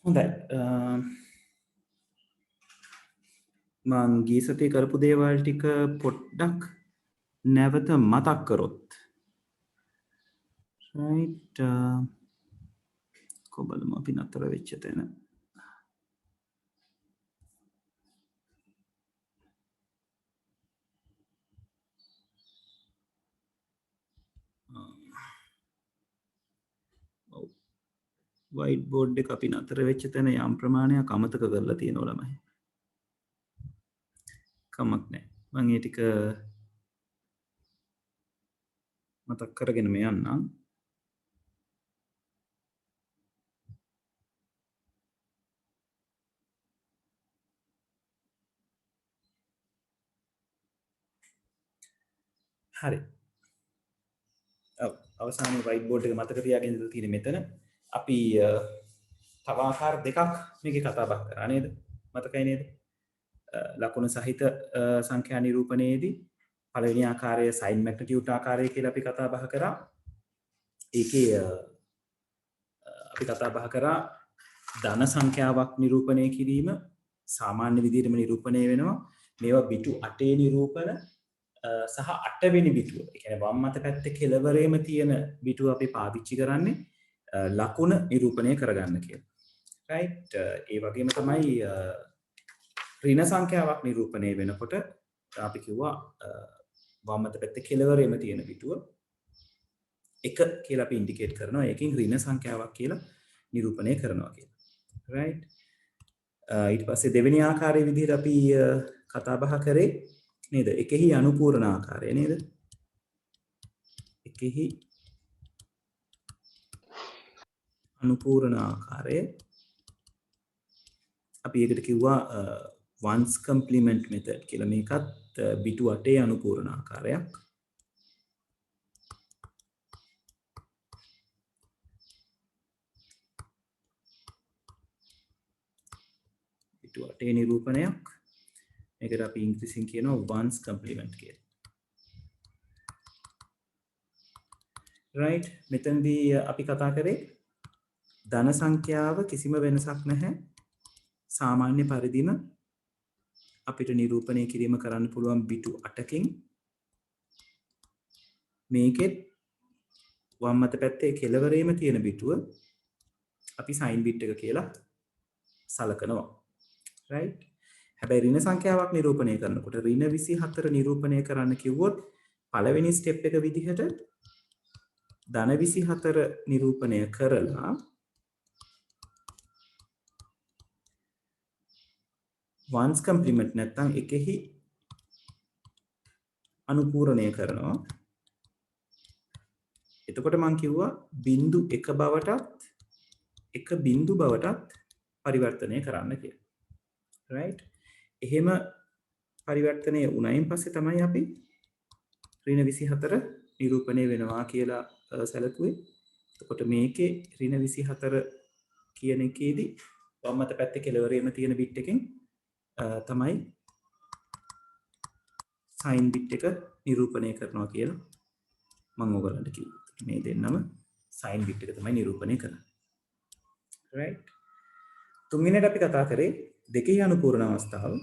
හොඳයි. මං ගිය සතියේ කරපු දේවල් ටික පොඩ්ඩක් නැවත මතක් කරොත්. right කොබලම අපි නතර වෙච්ච තැන. වයිට් බෝඩ් එක අපි නතර වෙච්ච තැන යම් ප්‍රමාණයක් අමතක කරලා තියෙනවා ළමයි. කමක් නැහැ. මම ඒ ටික මතක් කරගෙන මේ යන්නම්. හරි. අවසානයේ වයිට් බෝඩ් එක මතක තියාගෙන ඉඳලා තියෙන මෙතන අපි තව ආකාර දෙකක් මේකේ කතා බහ කරා නේද? මතකයි නේද? ලකුණු සහිත සංඛ්‍යා නිරූපණයේදී පළවෙනි ආකාරය සයින් මැග්නිටියුඩ් ආකාරය කියලා අපි කතා බහ කරා. ඒකේ අපි කතා බහ කරා ධන සංඛ්‍යාවක් නිරූපණය කිරීම සාමාන්‍ය විදිහටම නිරූපණය වෙනවා. මේවා බිටු 8 නිරූපණ සහ 8 වෙනි බිටුව. ඒ කියන්නේ වම් අත පැත්තේ කෙළවරේම තියෙන බිටුව අපි පාවිච්චි කරන්නේ ලකුණ නිරූපණය කරගන්න කියලා. right ඒ වගේම තමයි ඍණ සංඛ්‍යාවක් නිරූපණය වෙනකොට අපි කිව්වා වම් අත පැත්තේ කෙළවරේම තියෙන බිටුව 1 කියලා අපි ඉන්ඩිකේට් කරනවා. ඒකෙන් ඍණ සංඛ්‍යාවක් කියලා නිරූපණය කරනවා කියලා. right ඊට පස්සේ දෙවෙනි ආකාරයේ විදිහට අපි කතා බහ කරේ නේද? එකෙහි අනුපූර්ණ ආකාරය නේද? එකෙහි අනුපූර්ණ ආකාරය අපි ඒකට කිව්වා ones complement method කියලා. මේකත් බිටු 8 අනුපූර්ණ ආකාරයක්. බිටු 8 නිරූපණයක්. මේකට අපි ඉංග්‍රීසියෙන් කියනවා ones complement කියලා. right මෙතනදී අපි කතා කරේ ධන සංඛ්‍යාව කිසිම වෙනසක් නැහැ. සාමාන්‍ය පරිදිම අපිට නිරූපණය කිරීම කරන්න පුළුවන් බිටු 8කින්. මේකෙත් වම් අත පැත්තේ කෙළවරේම තියෙන බිටුව අපි සයින් බිට් එක කියලා සලකනවා. right හැබැයි ඍණ සංඛ්‍යාවක් නිරූපණය කරනකොට ඍණ 24 නිරූපණය කරන්න කිව්වොත් පළවෙනි ස්ටෙප් එක විදිහට ධන 24 නිරූපණය කරලා ones complement නැත්නම් එකෙහි අනුපූරණය කරනවා. එතකොට මම කිව්වා බිංදු 1 බවටත් 1 බිංදු බවටත් පරිවර්තනය කරන්න කියලා. right එහෙම පරිවර්තනය වුණයින් පස්සේ තමයි අපි ඍණ 24 නිරූපණය වෙනවා කියලා සැලකුවේ. එතකොට මේකේ ඍණ 24 කියන එකේදී වම් අත පැත්තේ කෙළවරේම තියෙන බිට් එකෙන් තමයි සයින් බිට් එක නිරූපණය කරනවා කියලා මම ඔයගලන්ට කිව්වා. මේ දෙන්නම සයින් බිට් එක තමයි නිරූපණය කරන්නේ. right තුන්වෙනිට අපි කතා කරේ දෙකේ අනුපූර්ණ අවස්ථාව.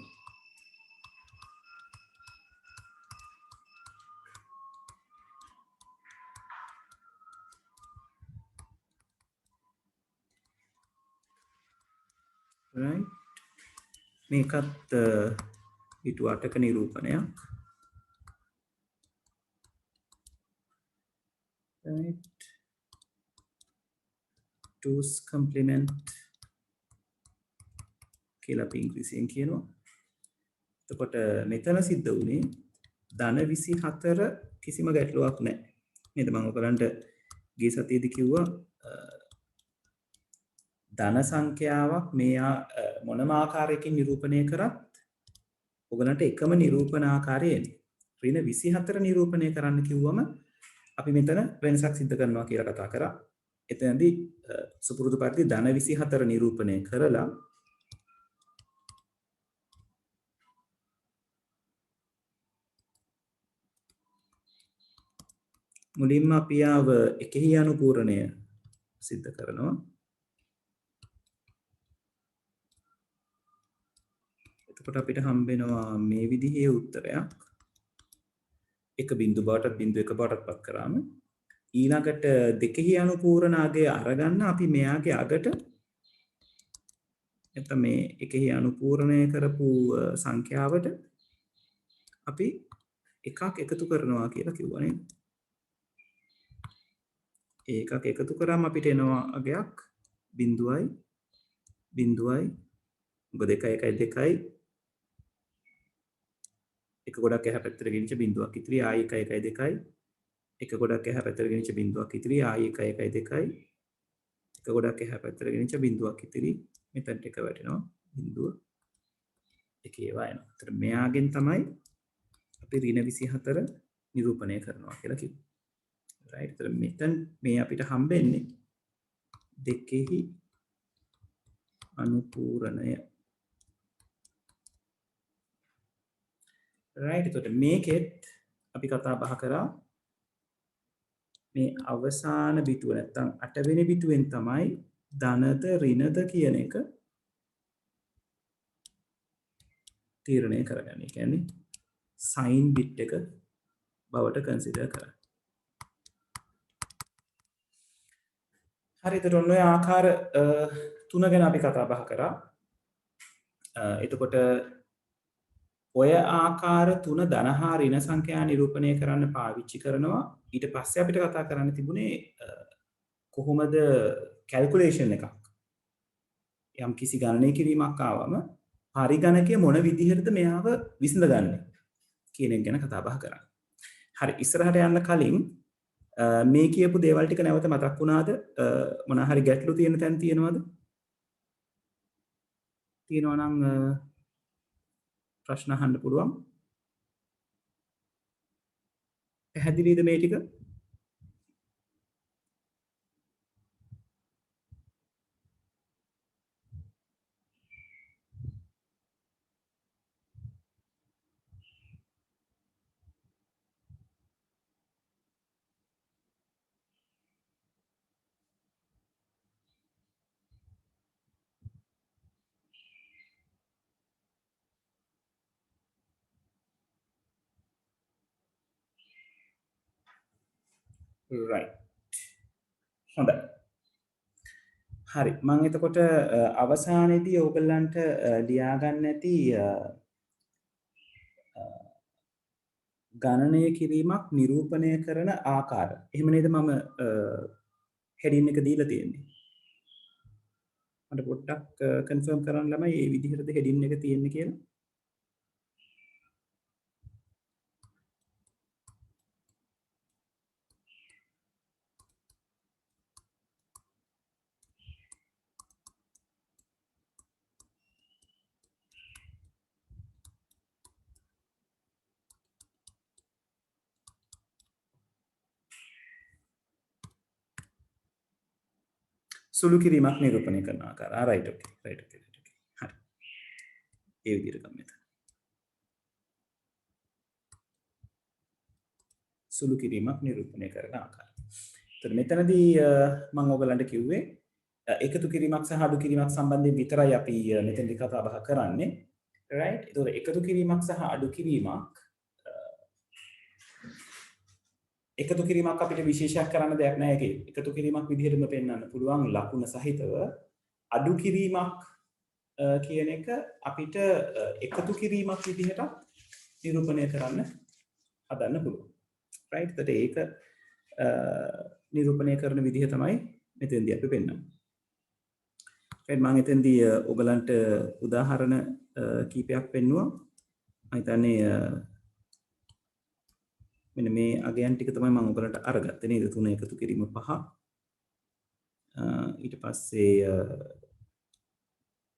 right මේකත් බිටු 8ක නිරූපණයක්. right 2's complement කියලා අපි ඉංග්‍රීසියෙන් කියනවා. එතකොට මෙතන සිද්ධ වුණේ ධන 24 කිසිම ගැටලුවක් නැහැ. නේද? මම ඔයගලන්ට ගිය සතියේදී කිව්වා ධන සංඛ්‍යාවක් මේ මොනම ආකාරයකින් නිරූපණය කරත් ඔයගලන්ට එකම නිරූපණ ආකාරය එන්නේ. ඍණ 24 නිරූපණය කරන්න කිව්වම අපි මෙතන වෙනසක් සිද්ධ කරනවා කියලා කතා කරා. එතනදී සුපුරුදු පරිදි ධන 24 නිරූපණය කරලා මුලින්ම අපි ආව එකෙහි අනුපූරණය සිද්ධ කරනවා. එතකොට අපිට හම්බ වෙනවා මේ විදිහේ උත්තරයක්. එක බිංදු බවටත් බිංදු එක බවටත් පත් කරාම ඊළඟට දෙකෙහි අනුපූරණ අගය අරගන්න අපි මෙයාගේ අගට නැත්නම් මේ එකෙහි අනුපූරණය කරපු සංඛ්‍යාවට අපි එකක් එකතු කරනවා කියලා කිව්වා නේද? ඒකක් එකතු කරාම අපිට එනවා අගයක් 0.0 මොකද 1 එක ගොඩක් එහා පැත්තට ගෙනිච්ච බිඳුවක් ඉතිරි ආයි 1 එක ගොඩක් එහා පැත්තට ගෙනිච්ච බිඳුවක් ඉතිරි ආයි 1 එක ගොඩක් එහා පැත්තට ගෙනිච්ච බිඳුවක් ඉතිරි මෙතනට එක වැටෙනවා බිඳුව එකේ වයනවා. ඒතර මෙයාගෙන් තමයි අපි ඍණ 24 නිරූපණය කරනවා කියලා කිව්වේ. right. ඒතර මෙතන මේ අපිට හම්බෙන්නේ දෙකෙහි අනුපූරණය. right. එතකොට මේකෙත් අපි කතා බහ කරා මේ අවසාන බිටුව නැත්තම් 8 වෙනි බිටුවෙන් තමයි ධනද ඍණද කියන එක තීරණය කරගන්නේ. ඒ කියන්නේ සයින් බිට් එක බවට කන්සිඩර් කරන්න. හරි. එතකොට ඔන්න ඔය ආකාර තුන ගැන අපි කතා බහ කරා. එතකොට ඔය ආකාර තුන ධන හා ඍණ සංඛ්‍යා නිරූපණය කරන්න පාවිච්චි කරනවා. ඊට පස්සේ අපිට කතා කරන්න තිබුණේ කොහොමද කැල්කුලේෂන් එකක් යම් කිසි ගණනය කිරීමක් ආවම පරිගණකය මොන විදිහටද මෙයාව විසඳගන්නේ කියන එක ගැන කතා බහ කරා. හරි. ඉස්සරහට යන්න කලින් මේ කියපු දේවල් ටික නැවත මතක් වුණාද? මොනවා හරි ගැටලු තියෙන තැන් තියෙනවද? තියෙනවා නම් ප්‍රශ්න අහන්න පුළුවන්. පැහැදිලිද මේ ටික? right. හොඳයි. හරි. මම එතකොට අවසානයේදී ඕගොල්ලන්ට ලියා ගන්න ඇති ගණනය කිරීමක් නිරූපණය කරන ආකාර. එහෙම නේද මම හෙඩින් එක දීලා තියෙන්නේ. මට පොඩ්ඩක් කන්ෆර්ම් කරන්න ළමයි මේ විදිහටද හෙඩින් එක තියෙන්නේ කියලා. සුළු කිරීමක් නිරූපණය කරන ආකාර. right okay. right okay. හරි. ඒ විදිහට ගමු මෙතන. සුළු කිරීමක් නිරූපණය කරන ආකාරය. එතකොට මෙතනදී මම ඔයගලන්ට කිව්වේ එකතු කිරීමක් සහ අඩු කිරීමක් සම්බන්ධයෙන් විතරයි අපි මෙතනදී කතා බහ කරන්නේ. right. එතකොට එකතු කිරීමක් සහ අඩු කිරීමක් එකතු කිරීමක් අපිට විශේෂයක් කරන්න දෙයක් නැහැ ඒකේ. එකතු කිරීමක් විදිහටම පෙන්වන්න පුළුවන් ලකුණ සහිතව. අඩු කිරීමක් කියන එක අපිට එකතු කිරීමක් විදිහට නිරූපණය කරන්න හදන්න පුළුවන්. right. එතකොට ඒක නිරූපණය කරන විදිහ තමයි මෙතෙන්දී අපි පෙන්නන්නේ. right. මම එතෙන්දී ඔයගලන්ට උදාහරණ කීපයක් පෙන්නුවා. මම හිතන්නේ මෙන්න මේ අගයන් ටික තමයි මම ඔයගලන්ට අරගත්තේ නේද? 3 එකතු කිරීම 5. ඊට පස්සේ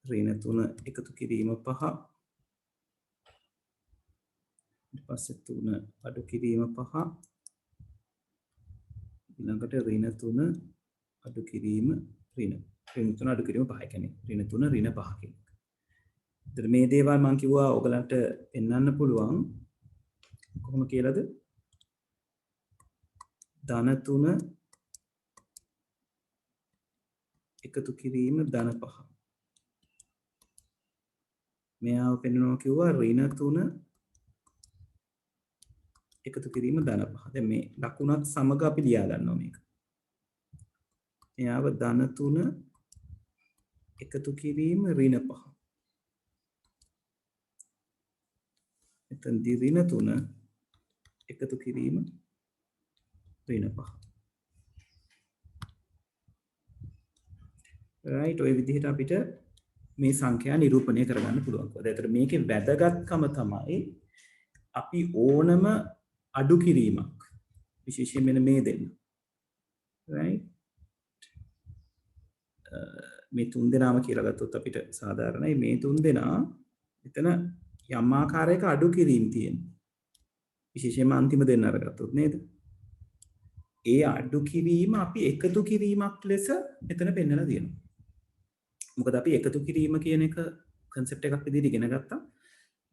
ඍණ 3 එකතු කිරීම 5. ඊට පස්සේ 3 අඩු කිරීම 5. ඊළඟට ඍණ 3 අඩු කිරීම ඍණ 3 අඩු කිරීම 5. කියන්නේ ඍණ 3 ඍණ 5 කියන එක. ඒතර මේ දේවල් මම කිව්වා ඔයගලන්ට පෙන්වන්න පුළුවන් කොහොම කියලාද? ධන 3 එකතු කිරීම ධන 5. මෙයාව පෙන්වනවා කිව්වා ඍණ 3 එකතු කිරීම ධන 5. දැන් මේ ලකුණත් සමග අපි ලියා ගන්නවා මේක. මෙයාව ධන 3 එකතු කිරීම ඍණ 5. එතනදී ඍණ 3 එකතු කිරීම ඍණ 5. right ඔය විදිහට අපිට මේ සංඛ්‍යා නිරූපණය කරගන්න පුළුවන්. ඒතර මේකේ වැදගත්කම තමයි අපි ඕනම අඩු කිරීමක් විශේෂයෙන් මෙන්න මේ දෙන්න. right මේ තුන් දෙනාම කියලා ගත්තොත් අපිට සාධාරණයි මේ තුන් දෙනා එතන යම් ආකාරයක අඩු කිරීම තියෙනවා. විශේෂයෙන්ම අන්තිම දෙන්න අරගත්තොත් නේද? ඒ අඩු කිරීම අපි එකතු කිරීමක් ලෙස මෙතන පෙන්වලා තියෙනවා. මොකද අපි එකතු කිරීම කියන එක concept එකක් විදිහට ඉගෙන ගත්තා.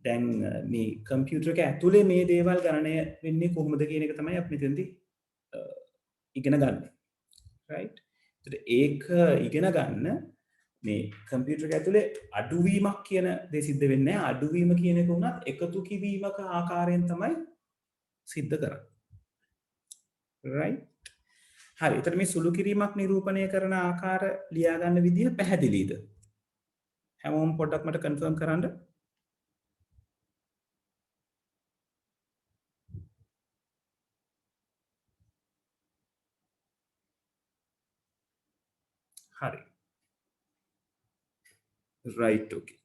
දැන් මේ කම්පියුටර් එක ඇතුලේ මේ දේවල් ගණනය වෙන්නේ කොහොමද කියන එක තමයි අපි මෙතනදී ඉගෙන ගන්න. right ඒක ඉගෙන ගන්න මේ කම්පියුටර් එක ඇතුලේ අඩුවීමක් කියන දේ සිද්ධ වෙන්නේ නැහැ. අඩුවීම කියන එක උනත් එකතු කිරීමක ආකාරයෙන් තමයි සිද්ධ කරන්නේ. right හරි. එතකොට මේ සුළු කිරීමක් නිරූපණය කරන ආකාර ලියා ගන්න විදිය පැහැදිලිද? හැමෝම පොඩ්ඩක් මට කන්ෆර්ම් කරන්න. හරි. right okay.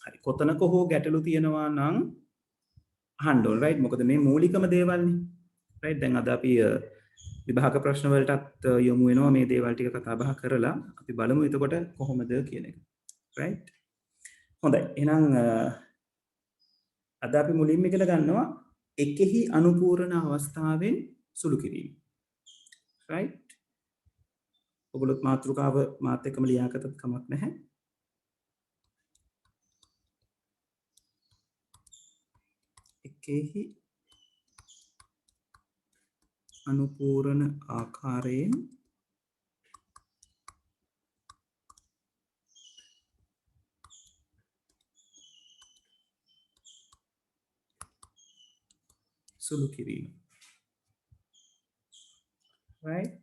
හරි. කොතනක හෝ ගැටලු තියෙනවා නම් අහන්න ඕන right මොකද මේ මූලිකම දේවල්නේ. right දැන් අද අපි විභාග ප්‍රශ්න වලටත් යොමු වෙනවා මේ දේවල් ටික කතා බහ කරලා අපි බලමු එතකොට කොහොමද කියන එක. right හොඳයි. එහෙනම් අද අපි මුලින්ම ඉගෙන ගන්නවා එකෙහි අනුපූර්ණ අවස්ථාවෙන් සුළු කිරීම. right ඔගොල්ලොත් මාතෘකාව මාත් එක්කම ලියාගත්තත් කමක් නැහැ. එකෙහි අනුපූර්ණ ආකාරයෙන් සුළු කිරීම. right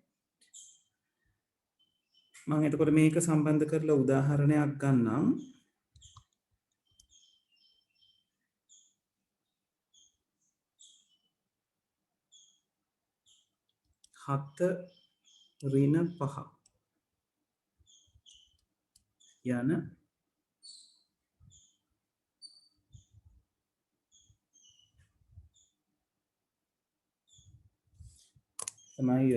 මම එතකොට මේක සම්බන්ධ කරලා උදාහරණයක් ගන්නම්. හත ඍණ 5 යන තමයි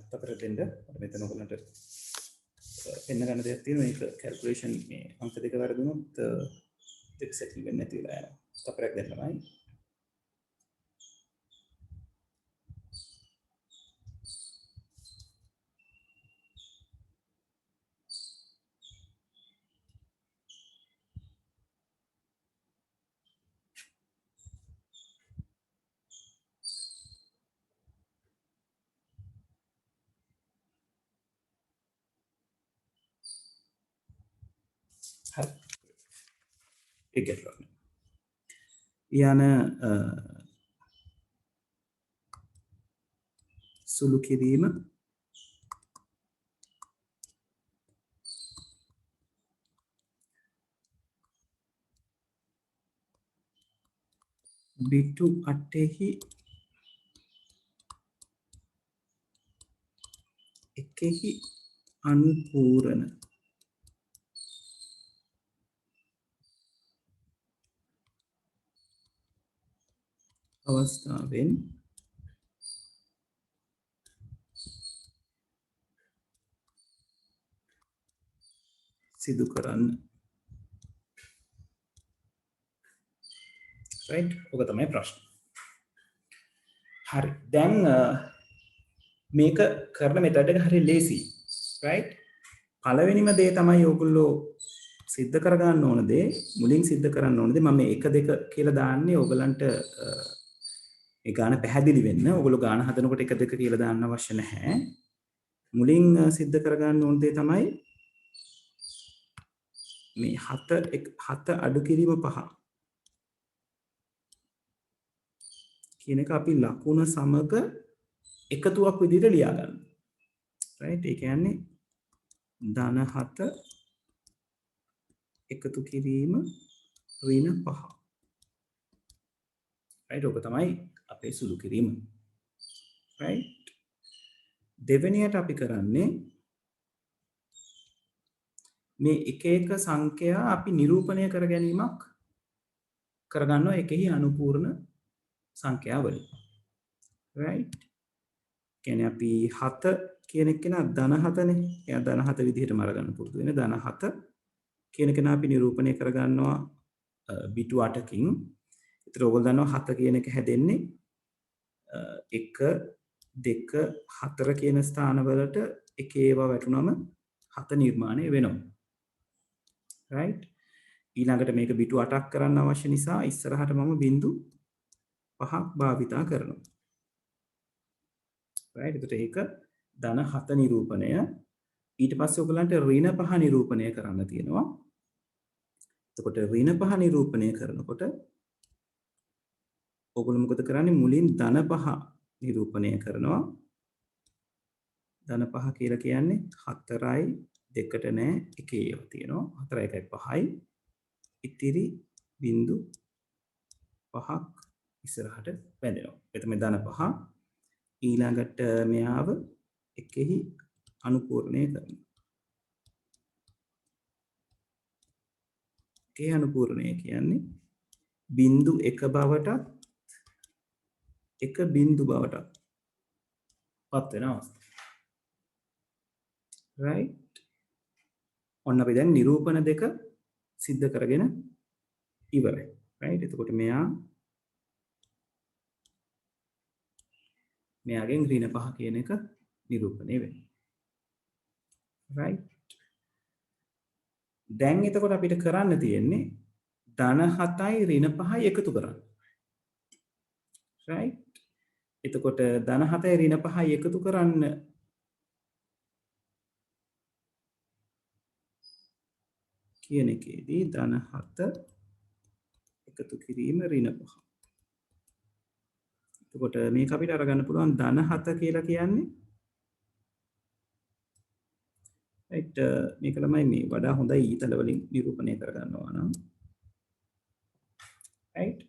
තතර දෙන්න මෙතන ඔයගලන්ට පෙන්න ගන්න දෙයක් තියෙනවා. මේක කැල්කියුලේෂන් මේ අංක දෙක වැරදුනොත් දෙක සෙටල් වෙන්නේ නැති වෙලා යනවා. තපරක් දෙන්න තමයි. යන සුළු කිරීම බිටු 8හි එකෙහි අනුපූර්ණ අවස්ථාවෙන් සිදු කරන්න. right ඔක තමයි ප්‍රශ්න. හරි. දැන් මේක කරන මෙතඩ් එක හරිය ලේසි. right පළවෙනිම දේ තමයි ඔයගොල්ලෝ සිද්ධ කරගන්න ඕන දේ මුලින් සිද්ධ කරන්න ඕන දේ මම මේ 1 2 කියලා දාන්නේ ඔයගලන්ට ඒ ගාන පැහැදිලි වෙන්න. ඔයගොල්ලෝ ගාන හදනකොට 1 2 කියලා දාන්න අවශ්‍ය නැහැ. මුලින් සිද්ධ කරගන්න ඕන දේ තමයි මේ 7 අඩු කිරීම 5 කියන එක අපි ලකුණ සමග එකතුවක් විදිහට ලියා ගන්න. right? ඒ කියන්නේ ධන 7 එකතු කිරීම ඍණ 5. right? ඔක තමයි අපේ සුළු කිරීම. right? දෙවෙනියට අපි කරන්නේ මේ එක එක සංඛ්‍යා අපි නිරූපණය කර ගැනීමක් කරගන්නවා එකෙහි අනුපූර්ණ සංඛ්‍යාවලින්. right? කියන්නේ අපි 7 කියන කෙනා ධන 7නේ. එයා ධන 7 විදිහටම අරගන්න පුරුදු වෙන ධන 7 කියන කෙනා අපි නිරූපණය කරගන්නවා බිටු 8කින්. ඒතර ඔයගොල්ලෝ දන්නවා 7 කියන එක හැදෙන්නේ 1 2 4 කියන ස්ථානවලට එක ඒවා වැටුනම 7 නිර්මාණය වෙනවා. right? ඊළඟට මේක බිටු 8ක් කරන්න අවශ්‍ය නිසා ඉස්සරහට මම බිංදු 5ක් භාවිතා කරනවා. right? එතකොට ඒක ධන 7 නිරූපණය. ඊට පස්සේ ඔයගලන්ට ඍණ 5 නිරූපණය කරන්න තියෙනවා. එතකොට ඍණ 5 නිරූපණය කරනකොට ඔයගොල්ලෝ මොකද කරන්නේ? මුලින් ධන 5 නිරූපණය කරනවා. ධන 5 කියලා කියන්නේ 4යි 2ට නෑ එකේ ඒවා තියෙනවා. 4 1යි 5යි. ඉතිරි බිංදු 5ක් ඉස්සරහට වැදෙනවා. එතන මේ ධන 5 ඊළඟට මෙයාව එකෙහි අනුපූර්ණය කරනවා. එකේ අනුපූර්ණය කියන්නේ බිංදු 1 බවටත් එක බිංදු බවටත් පත් වෙන අවස්ථාව. right? ඔන්න අපි දැන් නිරූපණ දෙක සිද්ධ කරගෙන ඉවරයි. right? එතකොට මෙයාගෙන් ඍණ 5 කියන එක නිරූපණය වෙනවා. right? දැන් එතකොට අපිට කරන්න තියෙන්නේ ධන 7යි ඍණ 5යි එකතු කරන්න. right? එතකොට ධන 7යි ඍණ 5යි එකතු කරන්න කියන එකේදී ධන 7 එකතු කිරීම ඍණ 5. එතකොට මේක අපිට අරගන්න පුළුවන් ධන 7 කියලා කියන්නේ right? මේක ළමයි මේ වඩා හොඳයි ඊතල වලින් නිරූපණය කරගන්නවා නම් right?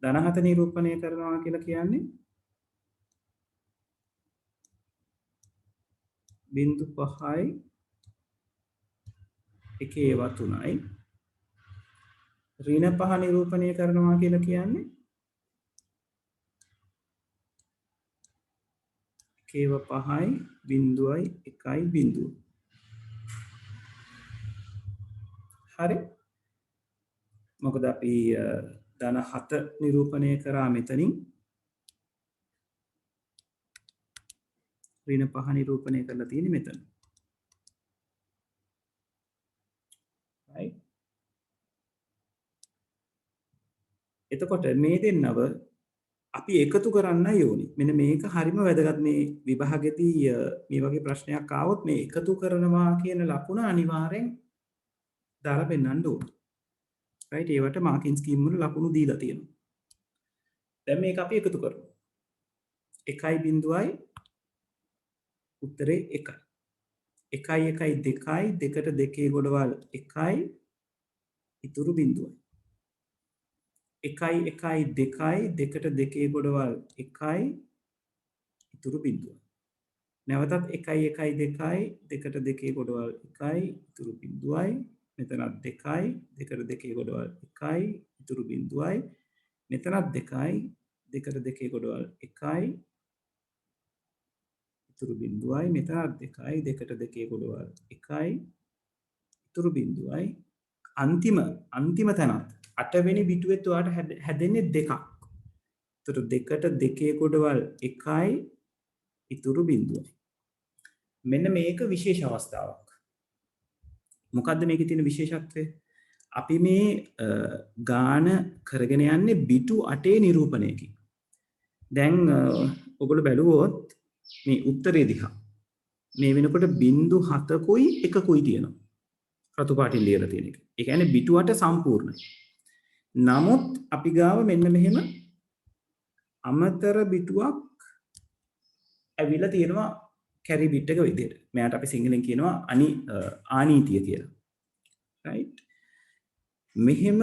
ධන 7 නිරූපණය කරනවා කියලා කියන්නේ බිංදු 5යි එකේ ඒවා 3යි. ඍණ 5 නිරූපණය කරනවා කියලා කියන්නේ එකේ ඒවා 5යි බිංදුවයි 1යි බිංදුව. හරි? මොකද අපි ධන 7 නිරූපණය කරා මෙතනින් ඍණ 5 නිරූපණය කරලා තියෙන්නේ මෙතන. right? එතකොට මේ දෙන්නව අපි එකතු කරන්නයි ඕනි. මෙන්න මේක හරිම වැදගත්. මේ විභාගෙදී මේ වගේ ප්‍රශ්නයක් ආවොත් මේ එකතු කරනවා කියන ලකුණ අනිවාර්යෙන් දාලා පෙන්නන්න ඕන. right? ඒවට මාකින් ස්කීම් වල ලකුණු දීලා තියෙනවා. දැන් මේක අපි එකතු කරමු. 1යි බිංදුවයි උත්තරේ 1යි. 1යි 1යි 2යි දෙකට දෙකේ ගොඩවල් 1යි ඉතුරු බිංදුවයි. 1යි 1යි 2යි දෙකට දෙකේ ගොඩවල් 1යි ඉතුරු බිංදුවයි. නැවතත් 1යි 1යි 2යි දෙකට දෙකේ ගොඩවල් 1යි ඉතුරු බිංදුවයි. මෙතනත් 2යි දෙකට දෙකේ ගොඩවල් 1යි ඉතුරු බිංදුවයි. මෙතනත් 2යි දෙකට දෙකේ ගොඩවල් 1යි ඉතුරු බිංදුවයි. මෙතනත් 2යි දෙකට දෙකේ ගොඩවල් 1යි ඉතුරු බිංදුවයි. අන්තිම තැනත් 8 වෙනි බිටුවෙත් ඔයාලට හැදෙන්නේ 2ක්. එතකොට දෙකට දෙකේ ගොඩවල් 1යි ඉතුරු බිංදුවයි. මෙන්න මේක විශේෂ අවස්ථාවක්. මොකද්ද මේකේ තියෙන විශේෂත්වය? අපි මේ ගාන කරගෙන යන්නේ බිටු 8 නිරූපණයකින්. දැන් ඔයගොල්ලෝ බැලුවොත් මේ උත්තරේ දිහා මේ වෙනකොට බිංදු 7කුයි 1කුයි තියෙනවා. රතු පාටින් ලියලා තියෙන එක. ඒ කියන්නේ බිටුවට සම්පූර්ණයි. නමුත් අපි ගාව මෙන්න මෙහෙම අමතර බිටුවක් ඇවිල්ලා තියෙනවා කැරි බිට් එක විදිහට. මෙයාට අපි සිංහලෙන් කියනවා ආනීතිය කියලා. right? මෙහෙම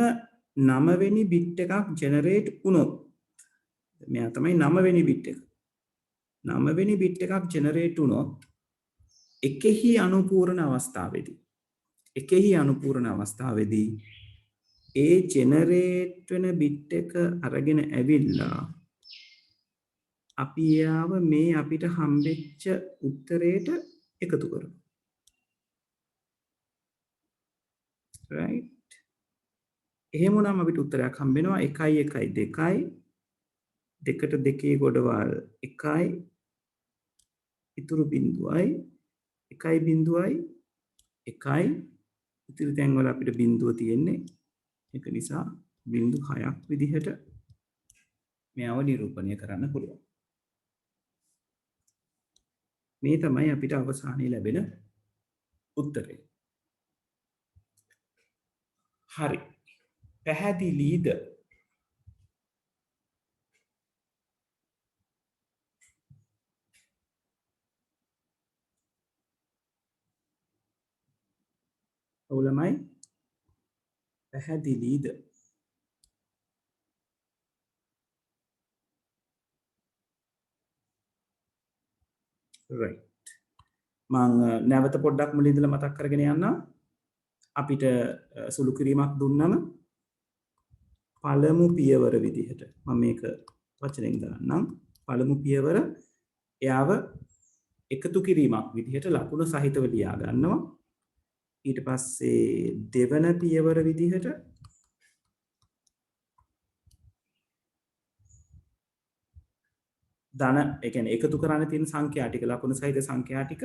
9 වෙනි බිට් එකක් ජෙනරේට් වුණොත් මෙයා තමයි 9 වෙනි බිට් එක. 9 වෙනි බිට් එකක් ජෙනරේට් වුණොත් එකෙහි අනුපූර්ණ අවස්ථාවේදී ඒ ජෙනරේට් වෙන බිට් එක අරගෙන ඇවිල්ලා අපි යාව මේ අපිට හම්බෙච්ච උත්තරේට එකතු කරනවා. right? එහෙම වුණාම අපිට උත්තරයක් හම්බෙනවා 1 1 2යි දෙකට දෙකේ ගොඩවල් 1යි ඉතුරු බිඳුවයි 1.1යි ඉතිරි තැන් වල අපිට බිඳුව තියෙන්නේ. ඒක නිසා බිඳු 6ක් විදිහට මෙයව නිරූපණය කරන්න පුළුවන්. මේ තමයි අපිට අවසානයේ ලැබෙන උත්තරය. හරි. පැහැදිලිද? ඔවුලමයි පැහැදිලිද? right. මං නැවත පොඩ්ඩක් මුලින් ඉඳලා මතක් කරගෙන යන්නම්. අපිට සුළු කිරීමක් දුන්නම පළමු පියවර විදිහට මම මේක වචනෙන් දාන්නම්. පළමු පියවර එයාව එකතු කිරීමක් විදිහට ලකුණු සහිතව ලියා ගන්නවා. ඊට පස්සේ දෙවන පියවර විදිහට ධන ඒ කියන්නේ එකතු කරන්න තියෙන සංඛ්‍යා ටික ලකුණු සහිත සංඛ්‍යා ටික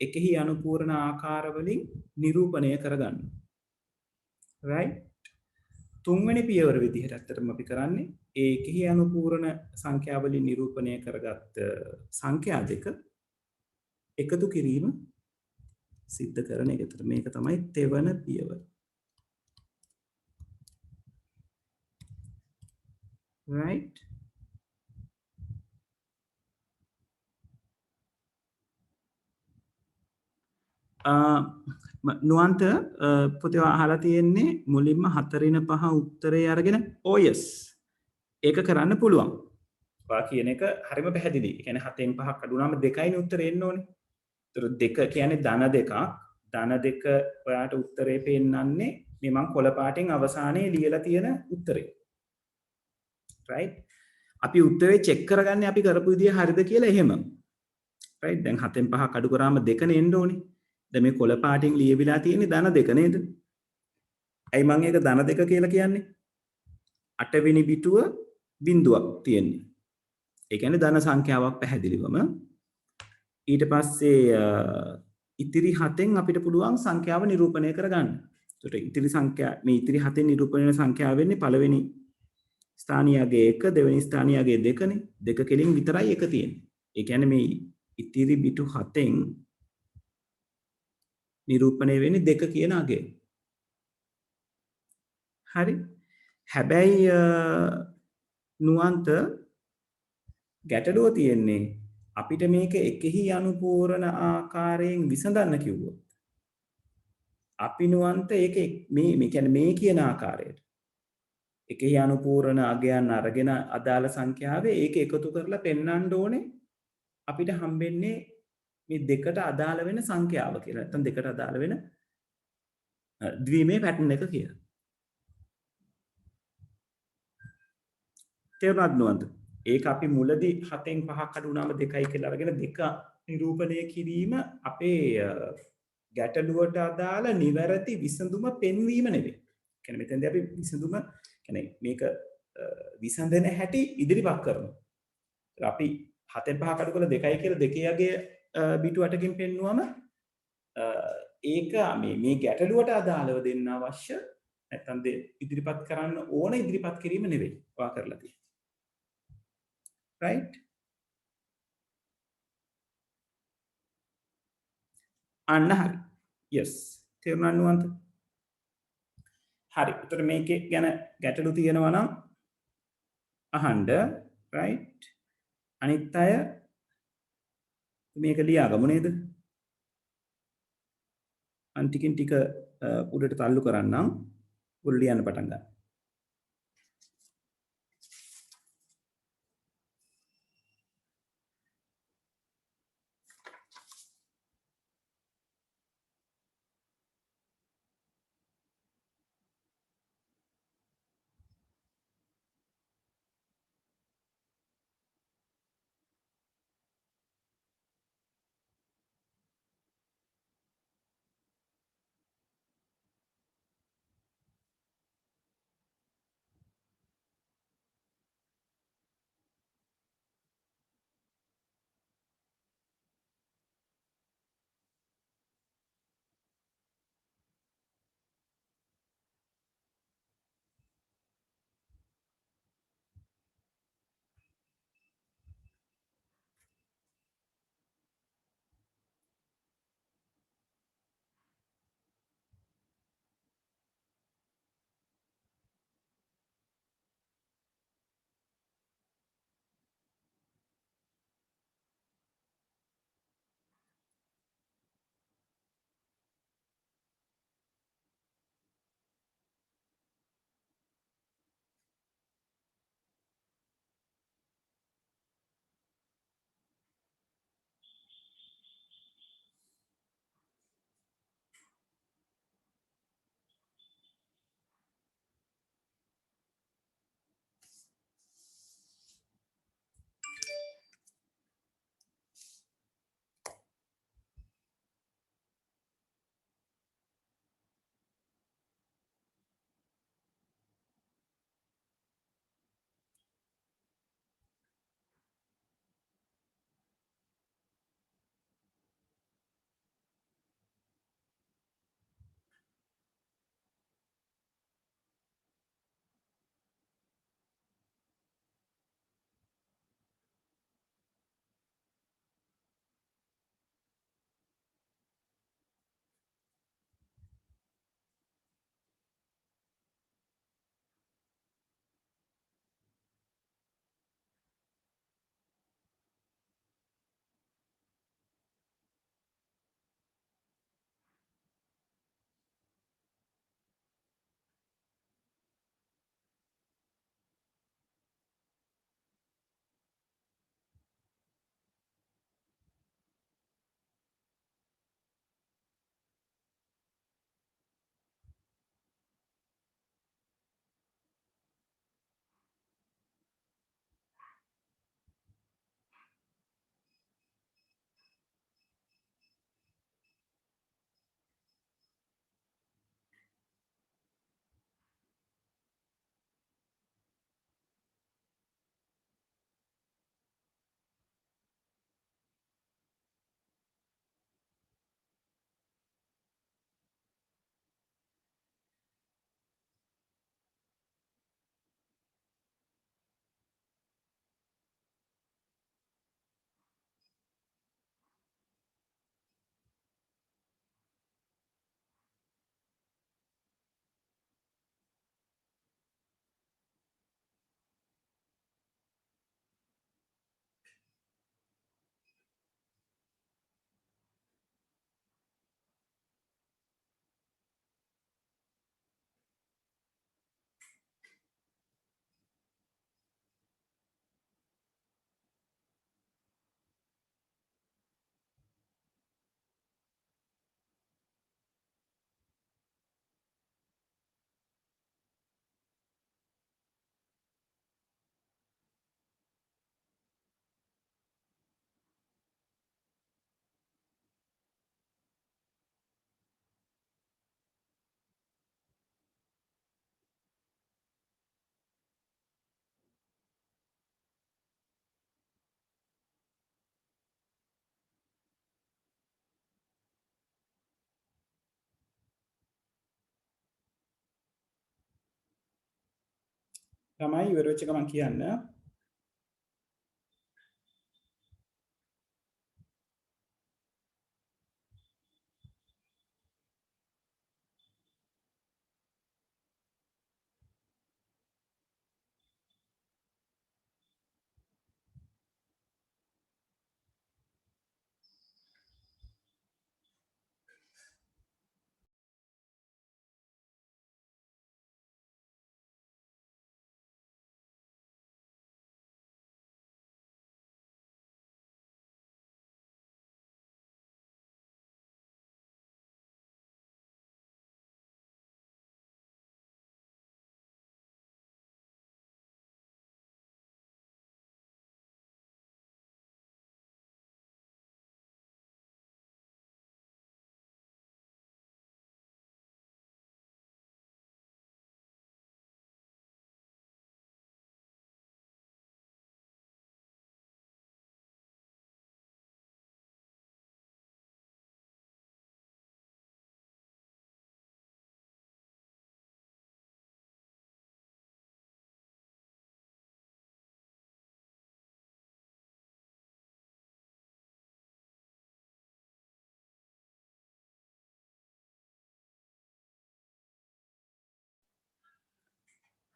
එකෙහි අනුපූර්ණ ආකාර වලින් නිරූපණය කරගන්න. right? තුන්වෙනි පියවර විදිහට ඇත්තටම අපි කරන්නේ ඒ එකෙහි අනුපූර්ණ සංඛ්‍යා වලින් නිරූපණය කරගත් සංඛ්‍යා දෙක එකතු කිරීම සිද්ධ කරන එක. මේක තමයි තෙවන පියවර. right? නුවන්ත පොතේ අහලා තියෙන්නේ මුලින්ම 4/5 උත්තරේ අරගෙන OS ඒක කරන්න පුළුවන්. වා කියන එක හරිම පැහැදිලි. ඒ කියන්නේ 7/5ක් අඩු වුණාම 2යිනේ උත්තරේ එන්න ඕනේ. ඒතර 2 කියන්නේ ධන 2ක්. ධන 2 ඔයාට උත්තරේ පෙන්නන්නේ මේ මං කොළ පාටින් අවසානයේ ලියලා තියෙන උත්තරේ. right? අපි උත්තරේ චෙක් කරගන්නේ අපි කරපු විදිය හරිද කියලා එහෙම. right? දැන් 7/5ක් අඩු කරාම 2නේ එන්න ඕනේ. දැන් මේ කොළ පාටින් ලියවිලා තියෙන්නේ ධන 2 නේද? ඇයි මම ඒක ධන 2 කියලා කියන්නේ? 8 වෙනි බිටුව බිඳුවක් තියෙන්නේ. ඒ කියන්නේ ධන සංඛ්‍යාවක් පැහැදිලිවම. ඊට පස්සේ ඉතිරි 7න් අපිට පුළුවන් සංඛ්‍යාව නිරූපණය කරගන්න. ඒකට ඉතිරි සංඛ්‍යා මේ ඉතිරි 7න් නිරූපණය වෙන සංඛ්‍යාව වෙන්නේ පළවෙනි ස්ථානියගේ 1 දෙවෙනි ස්ථානියගේ 2නේ. 2 කෙලින් විතරයි 1 තියෙන්නේ. ඒ කියන්නේ මේ ඉතිරි බිටු 7න් නිරූපණය වෙන්නේ 2 කියන අගය. හරි. හැබැයි නුවන්ත ගැටලුව තියෙන්නේ අපිට මේක එකෙහි අනුපූර්ණ ආකාරයෙන් විසඳන්න කිව්වොත් අපි නුවන්ත ඒක මේ කියන්නේ මේ කියන ආකාරයට එකෙහි අනුපූර්ණ අගයන් අරගෙන අදාළ සංඛ්‍යාවේ ඒක එකතු කරලා පෙන්වන්න ඕනේ අපිට හම්බෙන්නේ මේ දෙකට අදාළ වෙන සංඛ්‍යාව කියලා. නැත්නම් දෙකට අදාළ වෙන ද්විමේ පැටර්න් එක කියලා. තේරුණාද නුවන්ත? ඒක අපි මුලදී 7න් 5ක් අඩු වුණාම 2යි කියලා අරගෙන 2 නිරූපණය කිරීම අපේ ගැටලුවට අදාළ නිවැරදි විසඳුම පෙන්වීම නෙවෙයි. කියන්නේ මෙතෙන්දී අපි විසඳුම කියන්නේ මේක විසඳන හැටි ඉදිරිපත් කරනවා. අපි 7න් 5ක් අඩු කරලා 2යි කියලා 2 යගේ බිටු 8කින් පෙන්නුවම ඒක මේ ගැටලුවට අදාළව දෙන්න අවශ්‍ය නැත්නම් ඉදිරිපත් කරන්න ඕන ඉදිරිපත් කිරීම නෙවෙයි. වා කරලා තියෙන්නේ. right? අන්න හරි. yes. තේරුණා නුවන්ත? හරි. එතකොට මේකේ ගැන ගැටලු තියෙනවා නම් අහන්න right අනිත් අය මේක ලියාගමු නේද? අන්ටිකින් ටික උඩට තල්ලු කරන්නම්. උඩ ලියන්න පටන් ගන්න. තමයි ඉවර වෙච්ච ගමන් කියන්න.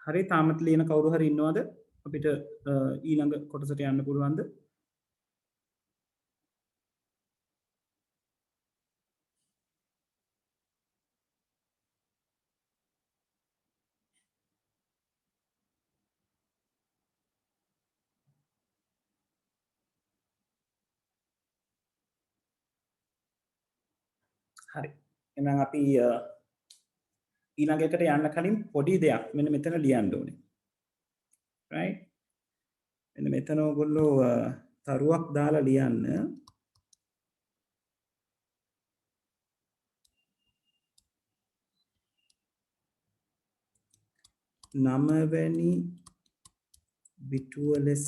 හරි තාමත් ලියන කවුරු හරි ඉන්නවද අපිට ඊළඟ කොටසට යන්න පුළුවන්ද? හරි. එහෙනම් අපි ඊළඟ එකට යන්න කලින් පොඩි දෙයක් මෙන්න මෙතන ලියන්න ඕනේ. right? මෙන්න මෙතන ඔයගොල්ලෝ තරුවක් දාලා ලියන්න. නමවැනි බිටුව ලෙස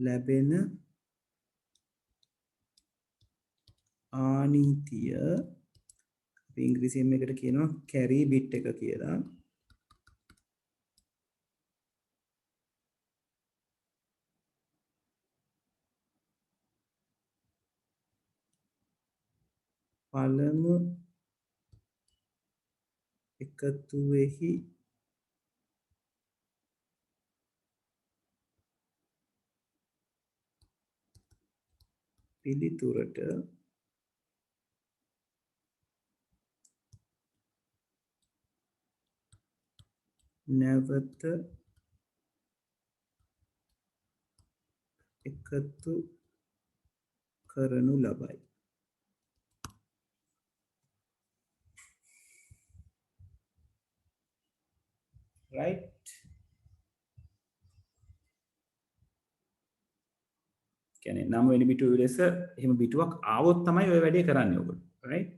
ලැබෙන ආනීතිය අපි ඉංග්‍රීසියෙන් මේකට කියනවා කැරි බිට් එක කියලා. පළමු එකතුවෙහි පිළිතුරට නැවත එකතු කරනු ලබයි. right? කියන්නේ 9 වෙනි බිටුව ලෙස එහෙම බිටුවක් ආවොත් තමයි ඔය වැඩේ කරන්නේ ඔයගොල්ලෝ. right?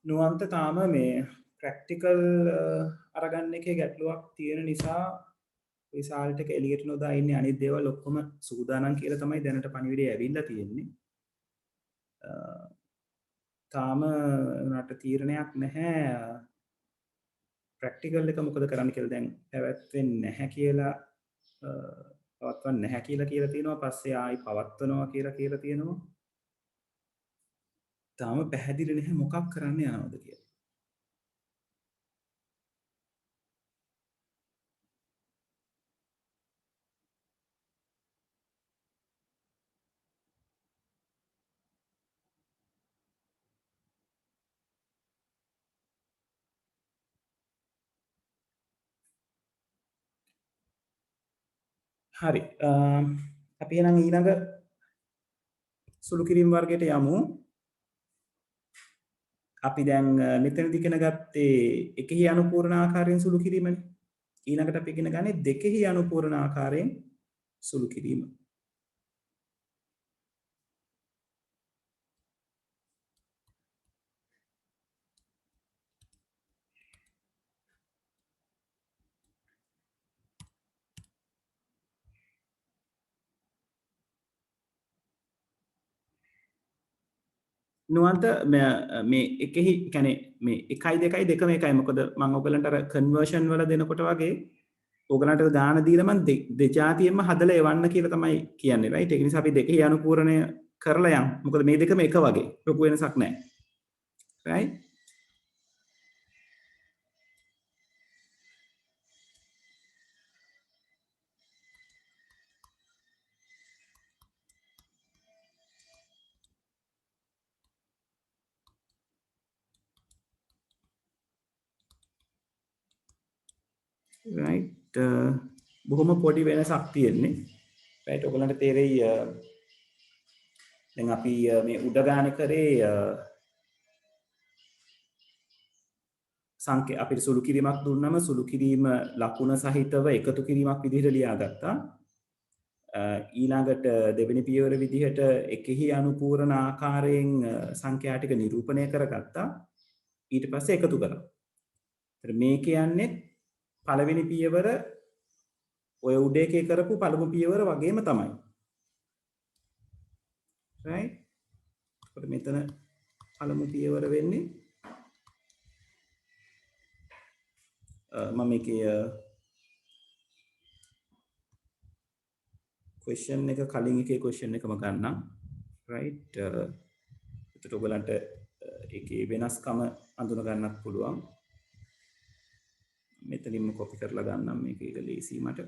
නුවන්ත තාම මේ ප්‍රැක්ටිකල් අරගන්න එකේ ගැටලුවක් තියෙන නිසා රිසල්ට් එක එළියට නොදා ඉන්නේ. අනිත් දේවල් ඔක්කොම සූදානම් කියලා තමයි දැනට පණිවිඩය ඇවිල්ලා තියෙන්නේ. තාම උනාට තීරණයක් නැහැ ප්‍රැක්ටිකල් එක මොකද කරන්න කියලා. දැන් පැවැත්වෙන්නේ නැහැ කියලා පවත්වන්න නැහැ කියලා තියෙනවා. පස්සේ ආයි පවත්වනවා කියලා තියෙනවා. තාම පැහැදිලි නැහැ මොකක් කරන්න යනවද කියලා. හරි. අපි එහෙනම් ඊළඟ සුළු කිරීම වර්ගයට යමු. අපි දැන් මෙතනදී ඉගෙන ගත්තේ එකෙහි අනුපූර්ණ ආකාරයෙන් සුළු කිරීමනේ. ඊළඟට අපි ඉගෙන ගන්නේ දෙකෙහි අනුපූර්ණ ආකාරයෙන් සුළු කිරීම. නුවන්ත මේ එකෙහි කියන්නේ මේ 1යි 2යි දෙකම එකයි. මොකද මම ඔයගලන්ට අර කන්වර්ෂන් වල දෙනකොට වගේ ඔයගලන්ට දාන දීලා මම දෙජාතියෙන්ම හදලා එවන්න කියලා තමයි කියන්නේ. right? ඒක නිසා අපි දෙකෙහි අනුපූර්ණය කරලා යමු. මොකද මේ දෙකම එක වගේ. ලොකු වෙනසක් නැහැ. right? right? බොහොම පොඩි වෙනසක් තියෙන්නේ. right? ඔයගලන්ට තේරෙයි දැන් අපි මේ උඩ ගානේ කරේ සංඛ්‍ය අපිට සුළු කිරීමක් දුන්නම සුළු කිරීම ලකුණ සහිතව එකතු කිරීමක් විදිහට ලියාගත්තා. ඊළඟට දෙවෙනි පියවර විදිහට එකෙහි අනුපූර්ණ ආකාරයෙන් සංඛ්‍යා ටික නිරූපණය කරගත්තා. ඊට පස්සේ එකතු කරා. ඒතර මේ කියන්නේ පළවෙනි පියවර ඔය උඩ එකේ කරපු පළමු පියවර වගේම තමයි. right? ඒකට මෙතන පළමු පියවර වෙන්නේ මම මේකේ question එක කලින් එකේ question එකම ගන්නම්. right? එතකොට ඔයගලන්ට ඒකේ වෙනස්කම අඳුන ගන්නත් පුළුවන්. මෙතනින්ම copy කරලා ගන්නම් මේක ඒක ලේසි මට.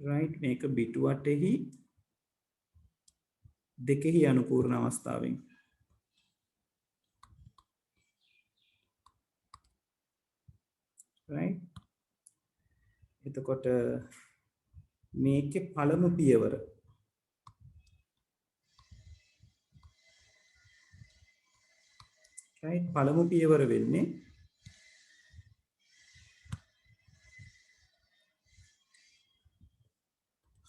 right මේක බිටු 8හි දෙකෙහි අනුපූර්ණ අවස්ථාවෙන් right එතකොට මේකේ පළමු පියවර right පළමු පියවර වෙන්නේ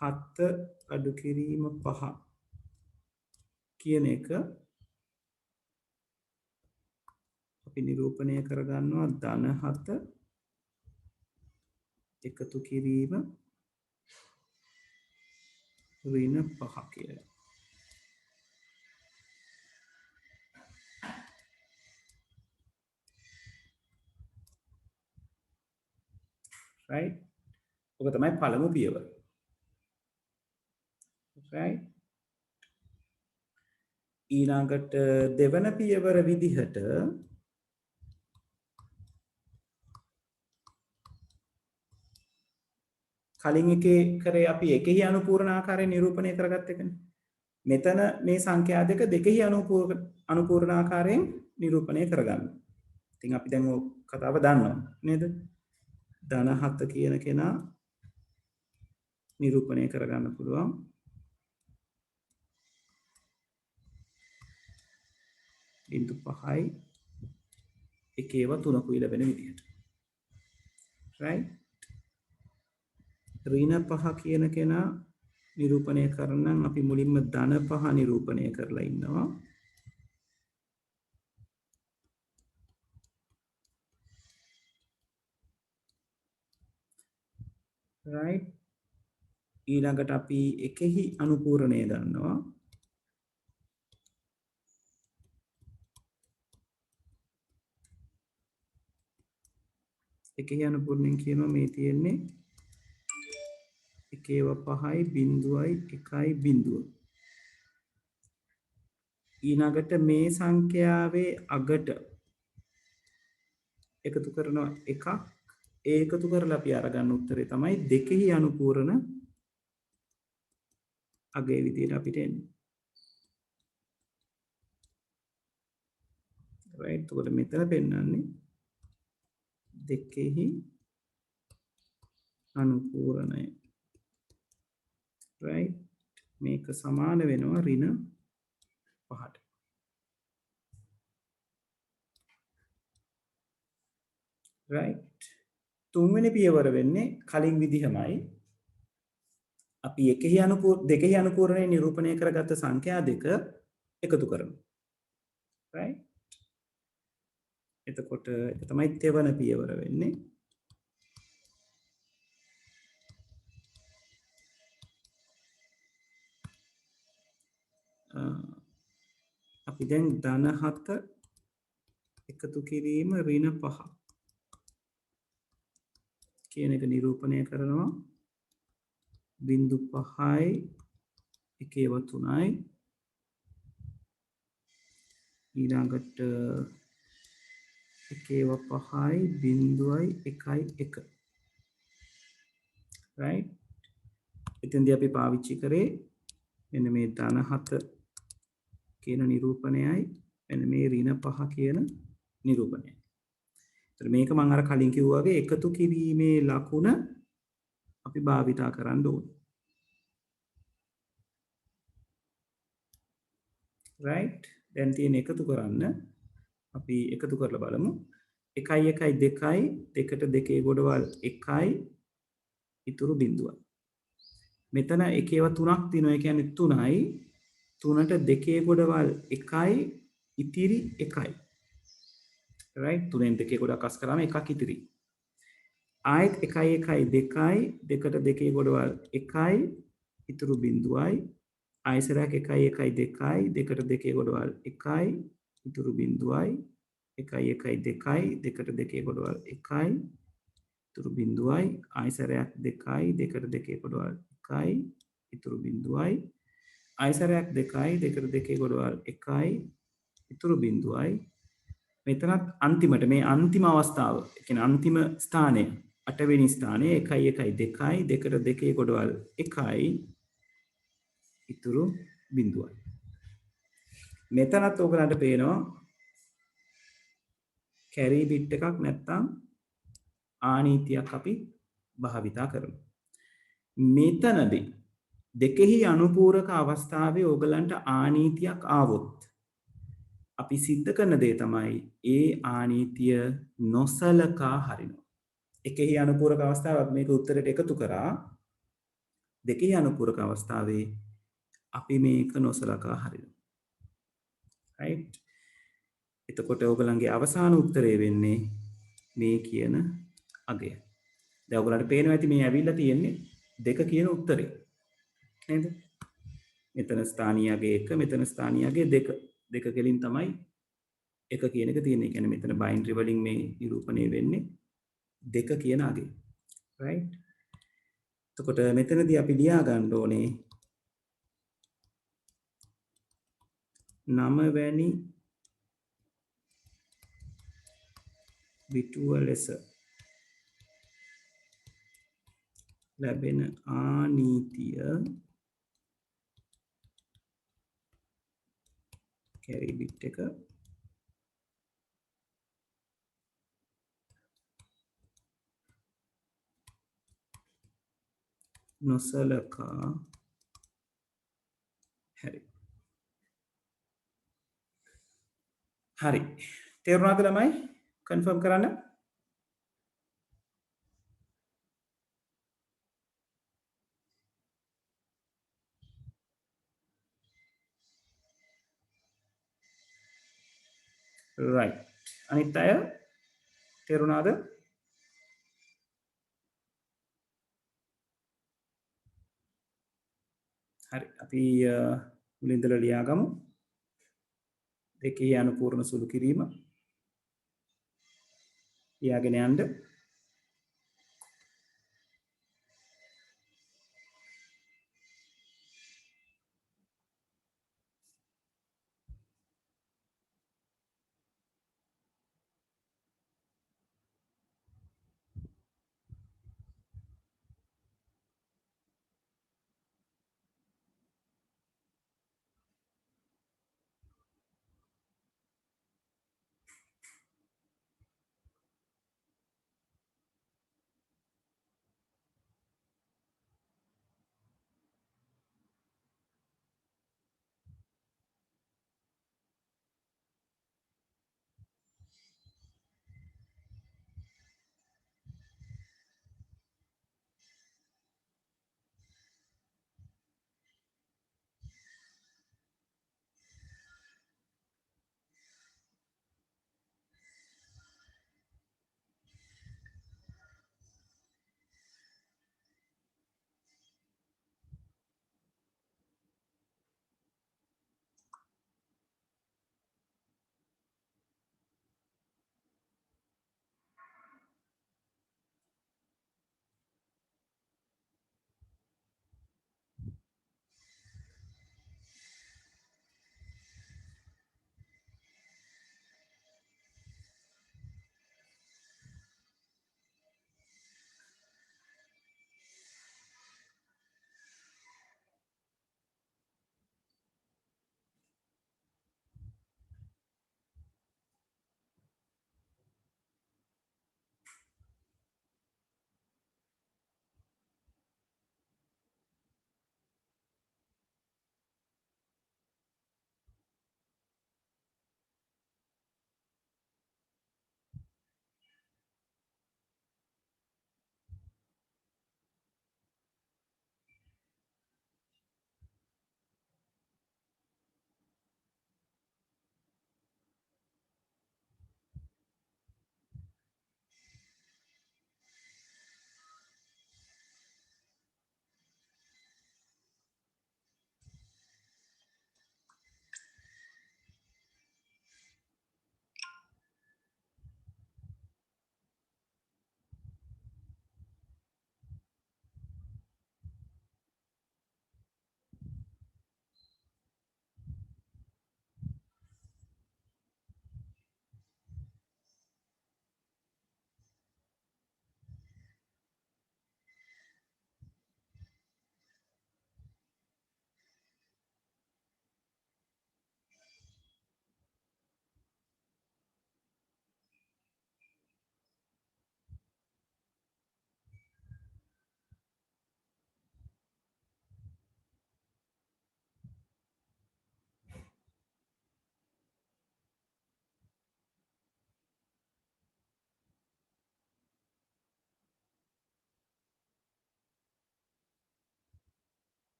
හත අඩු කිරීම 5 කියන එක අපි නිරූපණය කරගන්නවා ධන 7 එකතු කිරීම ඍණ 5 කියලා. right ඔක තමයි පළමු පියවර. right ඊළඟට දෙවන පියවර විදිහට කලින් එකේ කරේ අපි එකෙහි අනුපූර්ණ ආකාරයෙන් නිරූපණය කරගත්ත එකනේ. මෙතන මේ සංඛ්‍යා දෙක දෙකෙහි අනුපූර්ණ ආකාරයෙන් නිරූපණය කරගන්න. ඉතින් අපි දැන් ඔය කතාව දන්නවා නේද? ධන 7 කියන කෙනා නිරූපණය කරගන්න පුළුවන්. බිංදු 5යි එකේව 3කුයි ලැබෙන විදිහට. right ඍණ 5 කියන කෙනා නිරූපණය කරනම් අපි මුලින්ම ධන 5 නිරූපණය කරලා ඉන්නවා. right ඊළඟට අපි එකෙහි අනුපූර්ණය දන්නවා. එකෙහි අනුපූර්ණයෙන් කියනවා මේ තියෙන්නේ එකේව 5යි බිංදුවයි 1යි බිංදුව. ඊළඟට මේ සංඛ්‍යාවේ අගට එකතු කරනවා එකක්. ඒ එකතු කරලා අපි අරගන්න උත්තරේ තමයි දෙකෙහි අනුපූර්ණ අගේ විදිහට අපිට එන්නේ. right එතකොට මෙතන පෙන්නන්නේ දෙකෙහි අනුපූර්ණය. right මේක සමාන වෙනවා ඍණ 5ට. right තුන්වෙනි පියවර වෙන්නේ කලින් විදිහමයි. අපි දෙකෙහි අනුපූර්ණයෙන් නිරූපණය කරගත්ත සංඛ්‍යා දෙක එකතු කරනවා. right එතකොට ඒක තමයි තෙවන පියවර වෙන්නේ. අපි දැන් ධන 7 එකතු කිරීම ඍණ 5 කියන එක නිරූපණය කරනවා. බිංදු 5යි එකේව 3යි ඊළඟට එකේව 5යි බිංදුවයි 1යි 1. right එතෙන්දී අපි පාවිච්චි කරේ මෙන්න මේ ධන 7 කියන නිරූපණයයි මෙන්න මේ ඍණ 5 කියන නිරූපණයයි. මේක මම අර කලින් කිව්වා වගේ එකතු කිරීමේ ලකුණ අපි භාවිතා කරන්න ඕනේ. right දැන් තියෙන එකතු කරන්න අපි එකතු කරලා බලමු 1 1 2යි දෙකට දෙකේ ගොඩවල් 1යි ඉතුරු බිඳුවයි. මෙතන එකේව 3ක් තියෙනවා. ඒ කියන්නේ 3යි 3ට දෙකේ ගොඩවල් 1යි ඉතිරි 1යි. right 3ෙන් දෙකේ ගොඩක් අස් කරාම එකක් ඉතිරි. ආයෙත් 1 1 2යි දෙකට දෙකේ ගොඩවල් 1යි ඉතුරු බිඳුවයි. ආයසරයක් 1 1 2යි දෙකට දෙකේ ගොඩවල් 1යි ඉතුරු බිඳුවයි. 1 1 2යි දෙකට දෙකේ ගොඩවල් 1යි ඉතුරු බිඳුවයි. ආයසරයක් 2යි දෙකට දෙකේ ගොඩවල් 1යි ඉතුරු බිඳුවයි. ආයසරයක් 2යි දෙකට දෙකේ ගොඩවල් 1යි ඉතුරු බිඳුවයි. මෙතනත් අන්තිමට මේ අන්තිම අවස්ථාව, ඒ කියන්නේ අන්තිම ස්ථානය 8 වෙනි ස්ථානයේ 1 1 2යි දෙකට දෙකේ ගොඩවල් 1යි ඉතුරු බිඳුවයි. මෙතනත් ඔයගලන්ට පේනවා කැරි බිට් එකක් නැත්තම් ආනීතියක් අපි භාවිතා කරනවා. මෙතනදී දෙකෙහි අනුපූරක අවස්ථාවේ ඔයගලන්ට ආනීතියක් ආවොත් අපි සිද්ධ කරන දේ තමයි ඒ ආනීතිය නොසලකා හරිනවා. එකෙහි අනුපූරක අවස්ථාවක් මේක උත්තරයට එකතු කරා. දෙකෙහි අනුපූරක අවස්ථාවේ අපි මේක නොසලකා හරිනවා. right එතකොට ඔයගලන්ගේ අවසාන උත්තරය වෙන්නේ මේ කියන අගය. දැන් ඔයගලන්ට පේනවා ඇති මේ ඇවිල්ලා තියෙන්නේ 2 කියන උත්තරේ. නේද? මෙතන ස්ථානීය අගය 1 මෙතන ස්ථානීය අගය 2. දෙක කෙලින් තමයි 1 කියන එක තියෙන්නේ. කියන්නේ මෙතන බයිනරි වලින් මේ නිරූපණය වෙන්නේ 2 කියන අගය. right එතකොට මෙතනදී අපි ලියා ගන්න ඕනේ 9 වැනි බිටුව ලෙස ලැබෙන ආනීතිය කැරි බිට් එක නොසලකා හරි. හරි. තේරුණාද ළමයි? කන්ෆර්ම් කරන්න. right අනිත් අය තේරුණාද? හරි අපි මුලින් ඉඳලා ලියාගමු. දෙකේ අනුපූර්ණ සුළු කිරීම ලියාගෙන යන්න.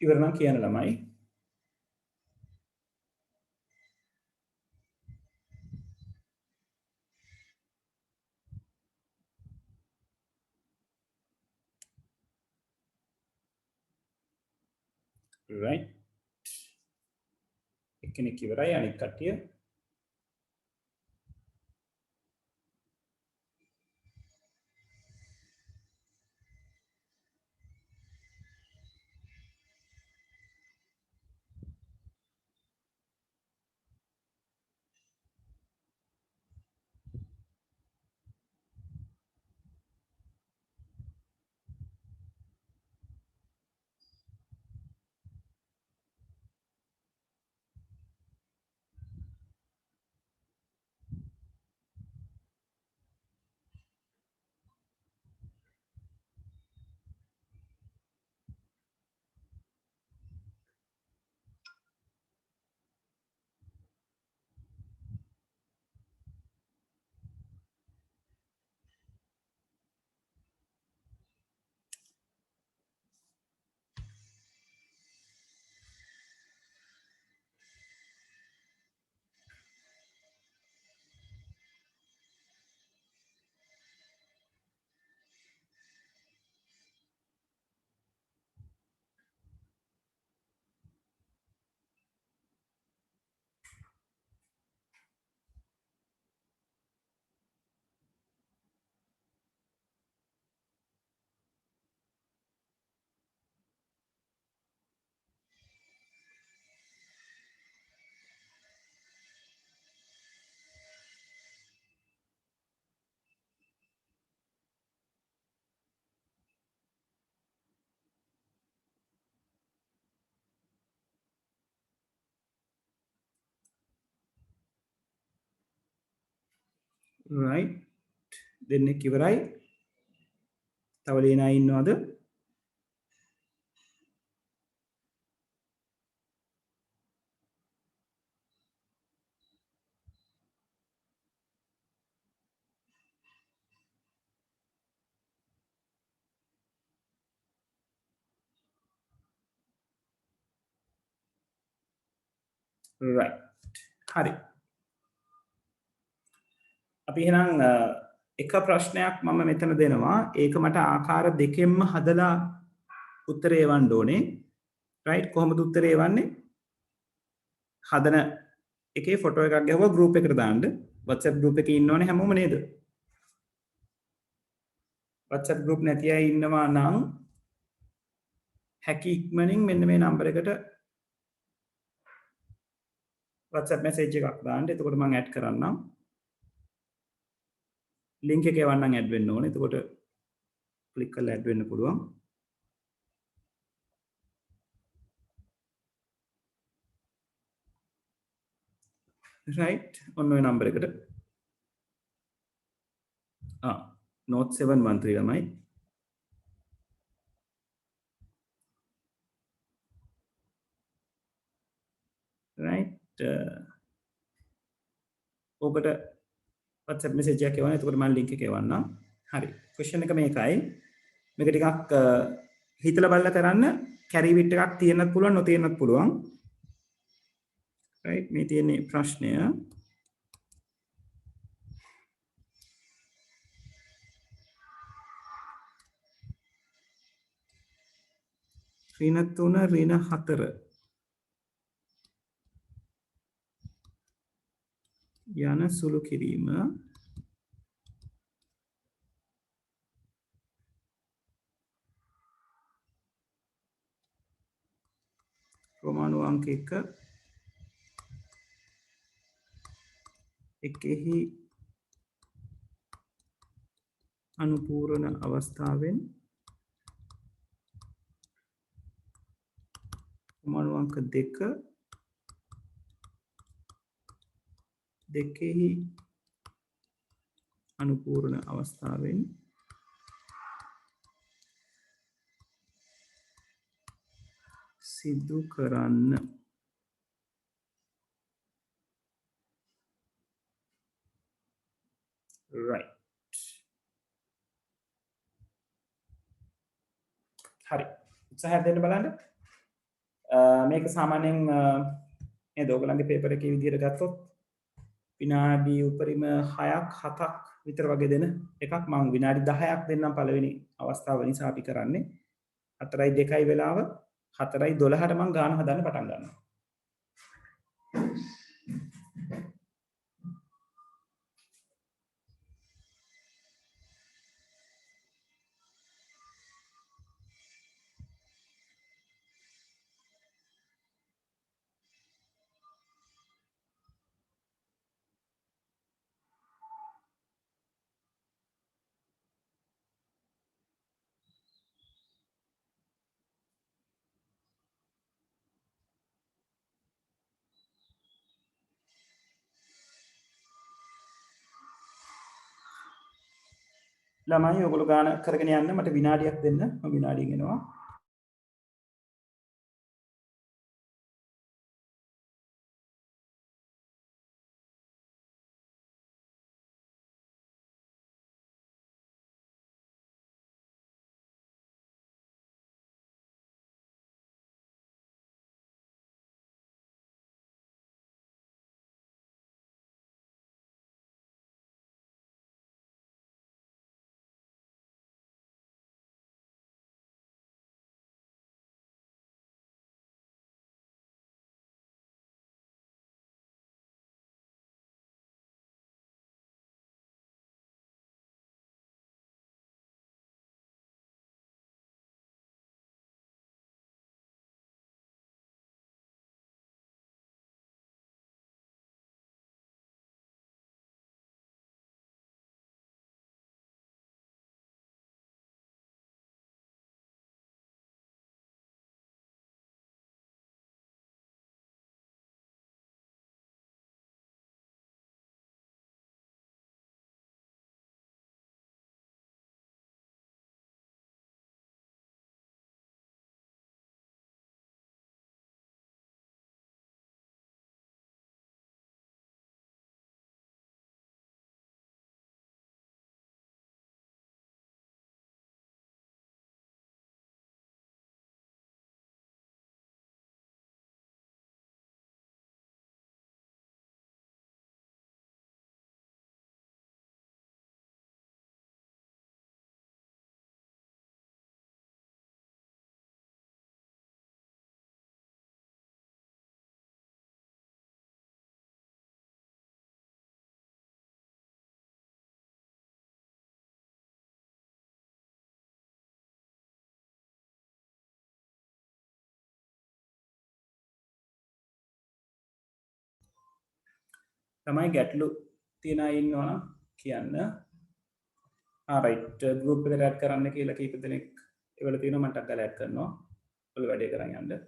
ඉවර නම් කියන ළමයි. right. එක්කෙනෙක් ඉවරයි අනිත් කට්ටිය. right. දෙන්නෙක් ඉවරයි. තව ලියනා ඉන්නවද? right. හරි. අපි එහෙනම් එක ප්‍රශ්නයක් මම මෙතන දෙනවා. ඒක මට ආකාර දෙකෙන්ම හදලා උත්තරේ එවන්න ඕනේ. right. කොහොමද උත්තරේ එවන්නේ? හදන එකේ ෆොටෝ එකක් ගැහුවා ගෲප් එකට දාන්න. WhatsApp group එකේ ඉන්නවනේ හැමෝම නේද? WhatsApp group නැති අය ඉන්නවා නම් හැකි ඉක්මනින් මෙන්න මේ නම්බර එකට WhatsApp message එකක් දාන්න. එතකොට මම ඇඩ් කරන්නම්. ලින්ක් එක එවන්නම් ඇඩ් වෙන්න ඕනේ. එතකොට ක්ලික් කරලා ඇඩ් වෙන්න පුළුවන්. right. ඔන්න ඔය නම්බර එකට. note 713 ළමයි. right. ඔකට WhatsApp message එකක් එවන්න. එතකොට මම link එක එවන්නම්. හරි. question එක මේකයි. මේක ටිකක් හිතලා බලලා කරන්න. carry bit එකක් තියෙන්නත් පුළුවන් නොතියෙන්නත් පුළුවන්. right. මේ තියෙන ප්‍රශ්නය ඍණ 3 ඍණ 4 යන සුළු කිරීම ප්‍රමාණු අංක 1 එකෙහි අනුපූර්ණ අවස්ථාවෙන් ප්‍රමාණු අංක 2 දෙකෙහි අනුපූර්ණ අවස්ථාවෙන් සිදු කරන්න. right. හරි. උත්සාහයක් දෙන්න බලන්න. මේක සාමාන්‍යයෙන් නේද ඔයගලන්ගේ පේපර් එකේ විදිහට ගත්තොත් විනාඩි උපරිම 6ක් 7ක් විතර වගේ දෙන එකක් මම විනාඩි 10ක් දෙන්නම් පළවෙනි අවස්ථාව නිසා අපි කරන්නේ 4:02යි වෙලාව 4:12ට මම ගාන හදන්න පටන් ගන්නවා. ළමයි ඔයගොල්ලෝ ගාන කරගෙන යන්න මට විනාඩියක් දෙන්න මම විනාඩියෙන් එනවා. තමයි ගැටලු තියෙන අය ඉන්නවා නම් කියන්න. රයිට් ගෲප් එකට ඇඩ් කරන්න කියලා කීප දෙනෙක් ඒවල තියෙනවා මට අග්ගල ඇඩ් කරනවා. ඔයාලා වැඩේ කරන් යන්න.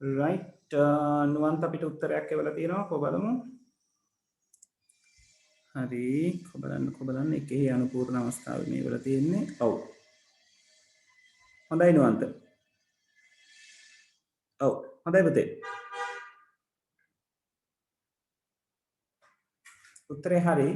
right නුවන්ත අපිට උත්තරයක් එවලා තියෙනවා කො බලමු හරි කො බලන්න එකේ අනුපූර්ණ අවස්ථාව මේ වල තියෙන්නේ ඔව් හොඳයි නුවන්ත ඔව් හොඳයි පුතේ උත්තරේ හරි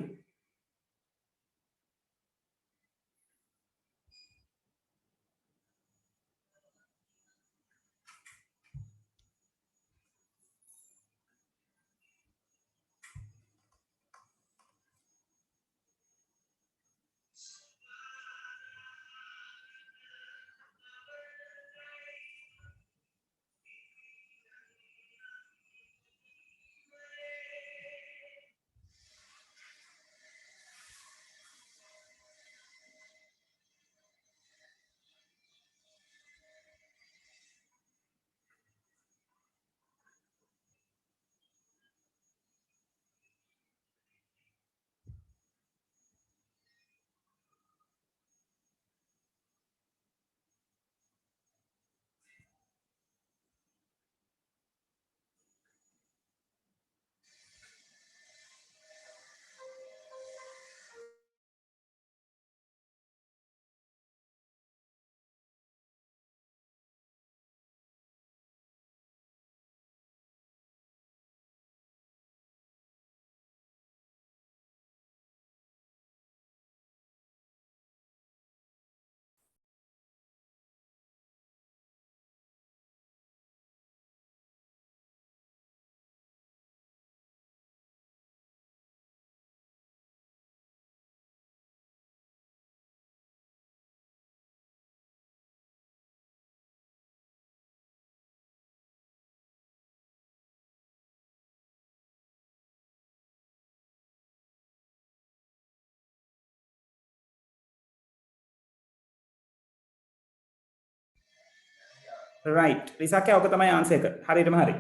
right රිසාකේ ඔක තමයි ආන්සර් එක හරියටම හරි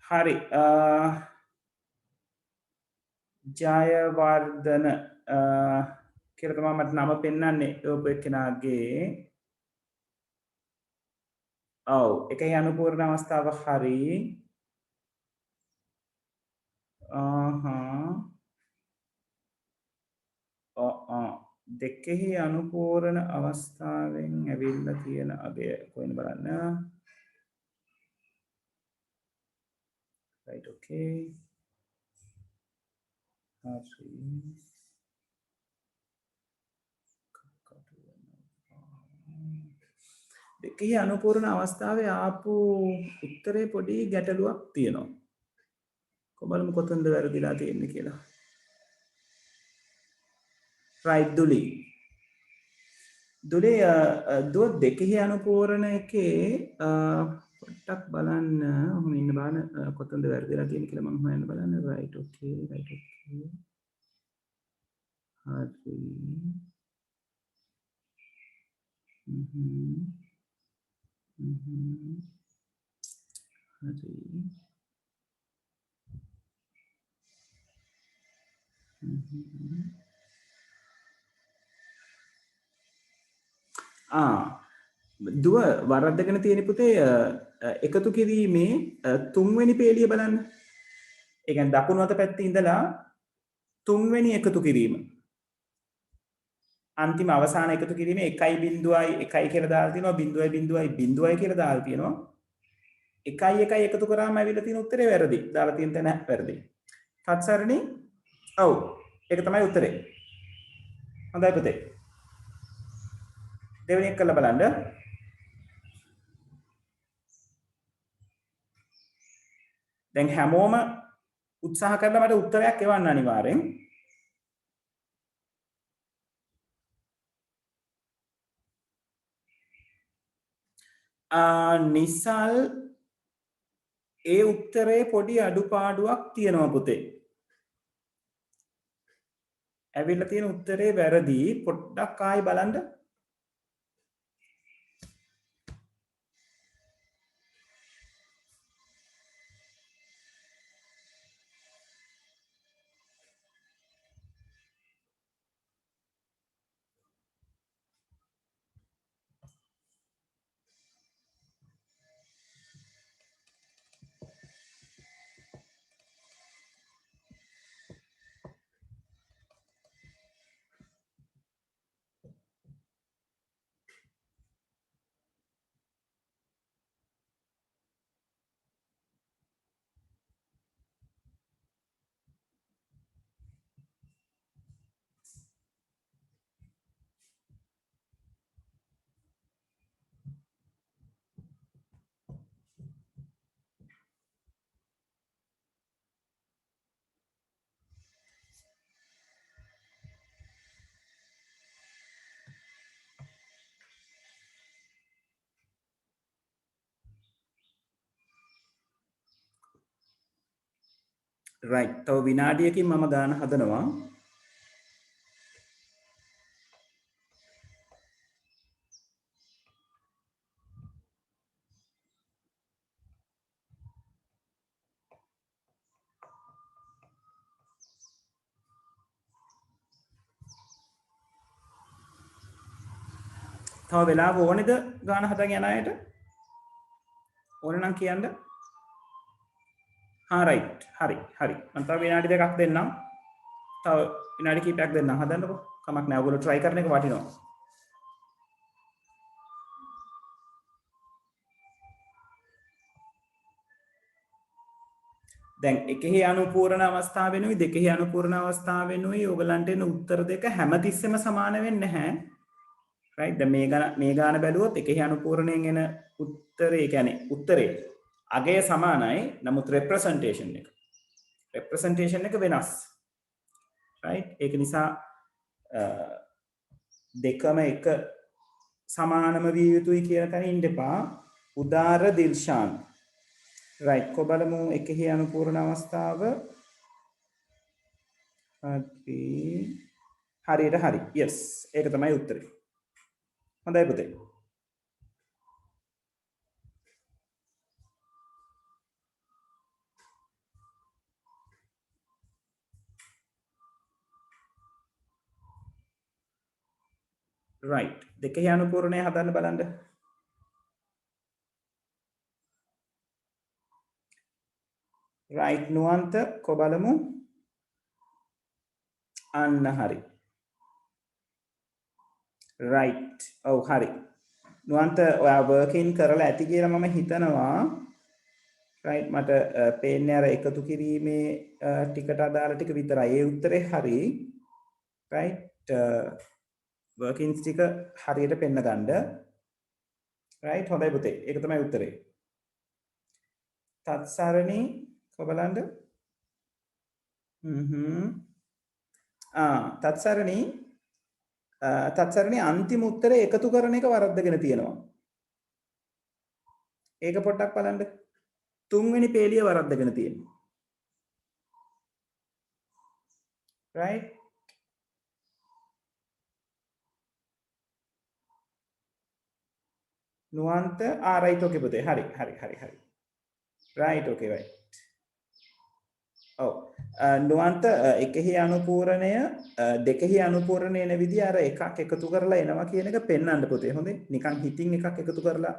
හරි ජයවර්ධන කියලා තමයි මට නම පෙන්වන්නේ ඔබ එක්කෙනාගේ ඔව් එකේ අනුපූර්ණ අවස්ථාව හරි දෙකෙහි අනුපූර්ණ අවස්ථාවෙන් ඇවිල්ලා තියෙන අගය කොහෙන්ද බලන්න right okay හරි දෙකෙහි අනුපූර්ණ අවස්ථාවේ ආපු උත්තරේ පොඩි ගැටලුවක් තියෙනවා කොබලමු කොතනද වැරදිලා තියෙන්නේ කියලා right දුලි දුව දෙකෙහි අනුපූර්ණ එකේ පොට්ටක් බලන්න ඔහොම ඉන්න බලන්න කොතනද වැරදිලා තියෙන්නේ කියලා මම හොයන්න බලන්න right okay හරි දුව වරද්දගෙන තියෙන පුතේ එකතු කිරීමේ තුන්වෙනි පේලිය බලන්න. ඒ කියන්නේ දකුණු අත පැත්තේ ඉඳලා තුන්වෙනි එකතු කිරීම. අන්තිම අවසාන එකතු කිරීමේ 1.1 කියලා දාලා තියෙනවා 0.0 කියලා දාලා තියෙනවා. 1 එකතු කරාම ඇවිල්ලා තියෙන උත්තරේ වැරදි. දාලා තියෙන තැන වැරදි. තත්සරණි ඔව් ඒක තමයි උත්තරේ. හොඳයි පුතේ. දෙවෙනි එක කරලා බලන්න. දැන් හැමෝම උත්සාහ කරලා මට උත්තරයක් එවන්න අනිවාර්යෙන්. නිසල් ඒ උත්තරේ පොඩි අඩුපාඩුවක් තියෙනවා පුතේ. ඇවිල්ලා තියෙන උත්තරේ වැරදි. පොඩ්ඩක් ආයි බලන්න. රයිට්. තව විනාඩියකින් මම ගාන හදනවා. තව වෙලාව ඕනේද ගාන හදන් යන අයට? ඕන නම් කියන්න. රයිට්. හරි. මම තව විනාඩි දෙකක් දෙන්නම්. තව විනාඩි කිහිපයක් දෙන්නම්. හදන්නකෝ. කමක් නැහැ. ඔයගොල්ලෝ try කරන එක වටිනවා. දැන් එකෙහි අනුපූර්ණ අවස්ථාවෙනුයි දෙකෙහි අනුපූර්ණ අවස්ථාවෙනුයි ඔයගලන්ට එන උත්තර දෙක හැමතිස්සෙම සමාන වෙන්නේ නැහැ. right? දැන් මේ ගාන බැලුවොත් එකෙහි අනුපූර්ණයෙන් එන උත්තරේ කියන්නේ උත්තරේ අගය සමානයි. නමුත් representation එක වෙනස්. right? ඒක නිසා දෙකම එක සමානම විය යුතුයි කියන තැන ඉන්න එපා. උදාර දිල්ෂාන්. right. කොබලමු එකෙහි අනුපූර්ණ අවස්ථාව. හරියට හරි. yes. ඒක තමයි උත්තරේ. හොඳයි පුතේ. right. දෙකෙහි අනුපූර්ණය හදන්න බලන්න. right. නුවන්ත කොබලමු. අන්න හරි. right. ඔව් හරි. නුවන්ත ඔයා working කරලා ඇති කියලා මම හිතනවා. right. මට පේන්නේ අර එකතු කිරීමේ ටිකට අදාළ ටික විතරයි. ඒ උත්තරේ හරි. right. workings ටික හරියට පෙන්න ගන්න. right. හොඳයි පුතේ. ඒක තමයි උත්තරේ. තත්සරණි කොබලන්ද? තත්සරණි අන්තිම උත්තරේ එකතු කරන එක වරද්දගෙන තියෙනවා. ඒක පොඩ්ඩක් බලන්න. තුන්වෙනි පේලිය වරද්දගෙන තියෙනවා. right. නුවන්ත right. okay පුතේ. හරි. right. okay right. ඔව්. නුවන්ත එකෙහි අනුපූර්ණය දෙකෙහි අනුපූර්ණ එන විදිහ අර එකක් එකතු කරලා එනවා කියන එක පෙන්වන්න පුතේ. හොඳේ. නිකන් හිතින් එකක් එකතු කරලා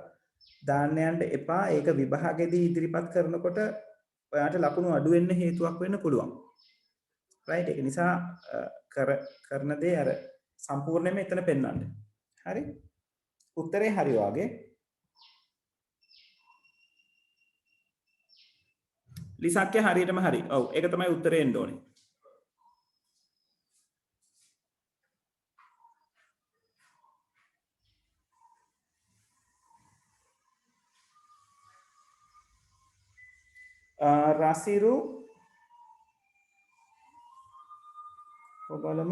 දාන්න යන්න එපා. ඒක විභාගෙදී ඉදිරිපත් කරනකොට ඔයාට ලකුණු අඩු වෙන්න හේතුවක් වෙන්න පුළුවන්. right. ඒක නිසා කරන දේ අර සම්පූර්ණයෙන්ම එතන පෙන්වන්න. හරි. උත්තරේ හරි වාගේ. ලිසක්කේ හරියටම හරි. ඔව් ඒක තමයි උත්තරේ එන්න ඕනේ. රසිරු ඔබලම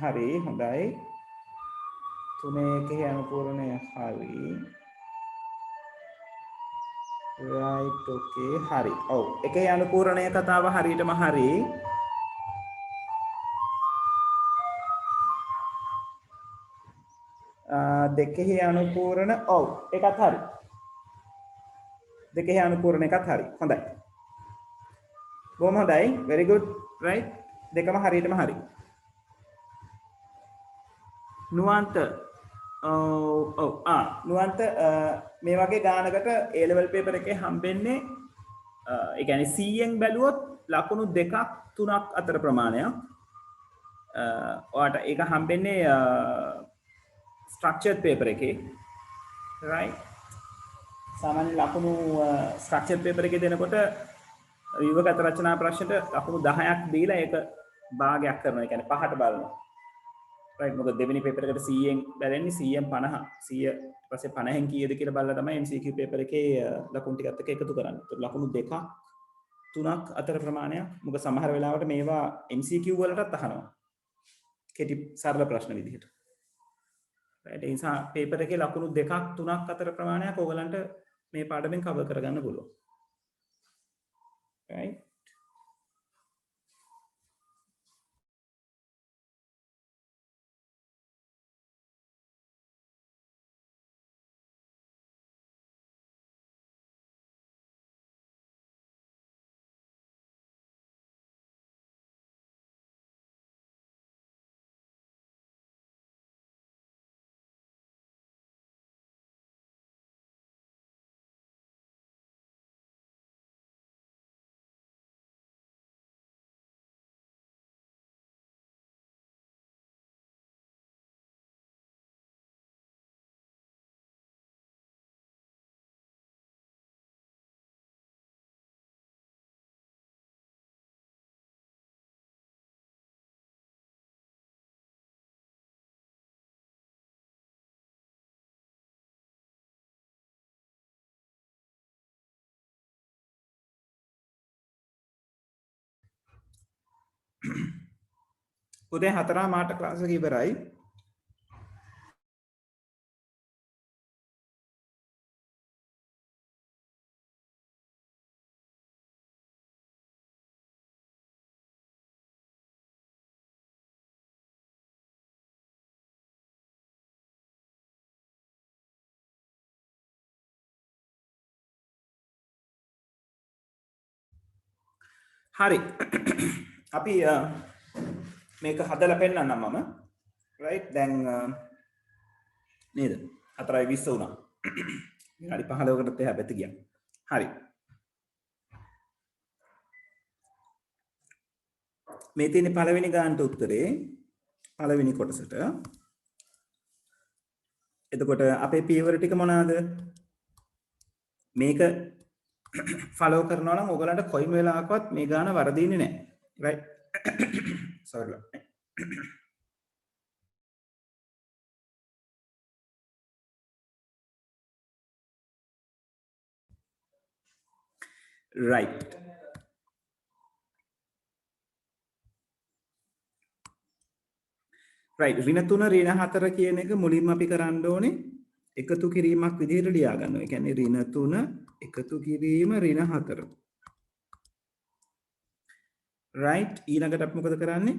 හරි හොඳයි. තුනේ එකේ අනුපූර්ණය හරි. right okay hari ඔව් එකේ අනුපූරණය කතාව හරියටම හරි දෙකෙහි අනුපූරණ ඔව් එකත් හරි දෙකෙහි අනුපූරණ එකත් හරි හොඳයි බොහොම හොඳයි very good right දෙකම හරියටම හරි නුවන්ත නුවන්ත මේ වගේ ගානකට A level paper එකේ හම්බෙන්නේ ඒ කියන්නේ 100න් බැලුවොත් ලකුණු දෙකක් තුනක් අතර ප්‍රමාණයක් ඔයාට ඒක හම්බෙන්නේ structured paper එකේ right සාමාන්‍ය ලකුණු structured paper එකේ දෙනකොට විවගත රචනා ප්‍රශ්නට ලකුණු 10ක් දීලා ඒක භාගයක් කරනවා ඒ කියන්නේ පහට බලනවා right මොකද දෙවෙනි පේපර් එකට 100න් බැලෙන්නේ 100න් 50 100 ඊපස්සේ 50න් කීයද කියලා බලලා තමයි MCQ පේපර් එකේ ලකුණු ටිකත් එක්ක එකතු කරන්නේ. ඒත් ලකුණු දෙකක් තුනක් අතර ප්‍රමාණයක් මොකද සමහර වෙලාවට මේවා MCQ වලටත් අහනවා. කෙටි සරල ප්‍රශ්න විදිහට. right ඒ නිසා පේපර් එකේ ලකුණු දෙකක් තුනක් අතර ප්‍රමාණයක් ඕගලන්ට මේ පාඩමෙන් කවර් කරගන්න පුළුවන්. right උදේ 4 මාට ක්ලාස් එක ඉවරයි. හරි. අපි මේක හදලා පෙන්නන්නම් මම. right දැන් නේද? 4:20 වුණා. විනාඩි 15කටත් එහා පැත්ත ගියා. හරි. මේ තියෙන පළවෙනි ගානට උත්තරේ පළවෙනි කොටසට. එතකොට අපේ පියවර ටික මොනවාද? මේක ෆලෝ කරනවා නම් ඔයගලන්ට කොයිම වෙලාවකවත් මේ ගාන වරදින්නේ නැහැ. right sorry right right ඍණ 3 ඍණ 4 කියන එක මුලින්ම අපි කරන්න ඕනේ එකතු කිරීමක් විදිහට ලියා ගන්නවා. ඒ කියන්නේ ඍණ 3 එකතු කිරීම ඍණ 4. right ඊළඟට අපි මොකද කරන්නේ?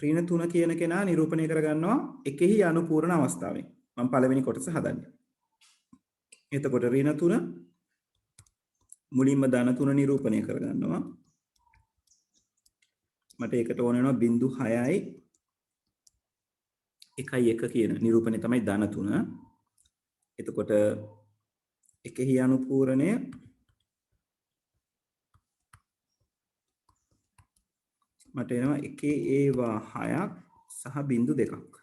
ඍණ 3 කියන කෙනා නිරූපණය කරගන්නවා එකෙහි අනුපූර්ණ අවස්ථාවෙන්. මම පළවෙනි කොටස හදන්නේ. එතකොට ඍණ 3 මුලින්ම ධන 3 නිරූපණය කරගන්නවා. මට ඒකට ඕන වෙනවා 0.6යි 1 කියන නිරූපණය තමයි ධන 3. එතකොට එකෙහි අනුපූරණය මට එනවා එකේ ඒවා 6ක් සහ 0.2ක්.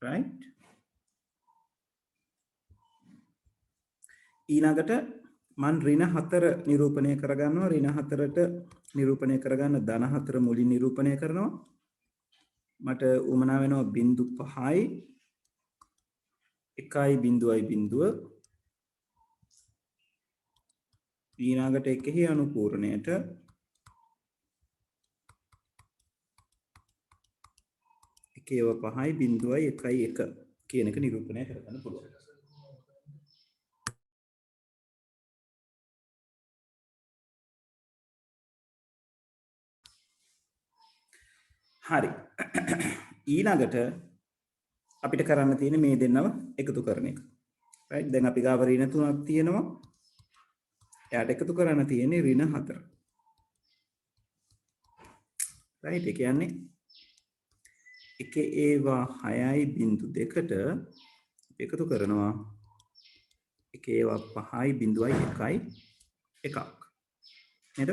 right ඊළඟට මන් ඍණ 4 නිරූපණය කරගන්නවා. ඍණ 4ට නිරූපණය කරගන්න ධන 4 මුලින් නිරූපණය කරනවා. මට උමනා වෙනවා 0.5යි 1.0 ඊළඟට එකෙහි අනුපූර්ණයට එකේව 5යි 0.1 කියන එක නිරූපණය කරගන්න පුළුවන්. හරි. ඊළඟට අපිට කරන්න තියෙන්නේ මේ දෙන්නව එකතු කරන එක. right? දැන් අපි ගාව ඍණ 3ක් තියෙනවා. එයාට එකතු කරන්න තියෙන්නේ ඍණ 4. right? ඒ කියන්නේ එක ඒවා 6.2කට එකතු කරනවා එක ඒවා 5.1 එකක්. නේද?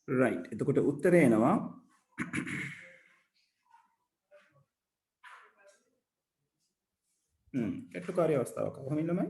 right. එතකොට උත්තරේ එනවා කැටුකාරී අවස්ථාවක්. කොහොම ඉන්නමයි?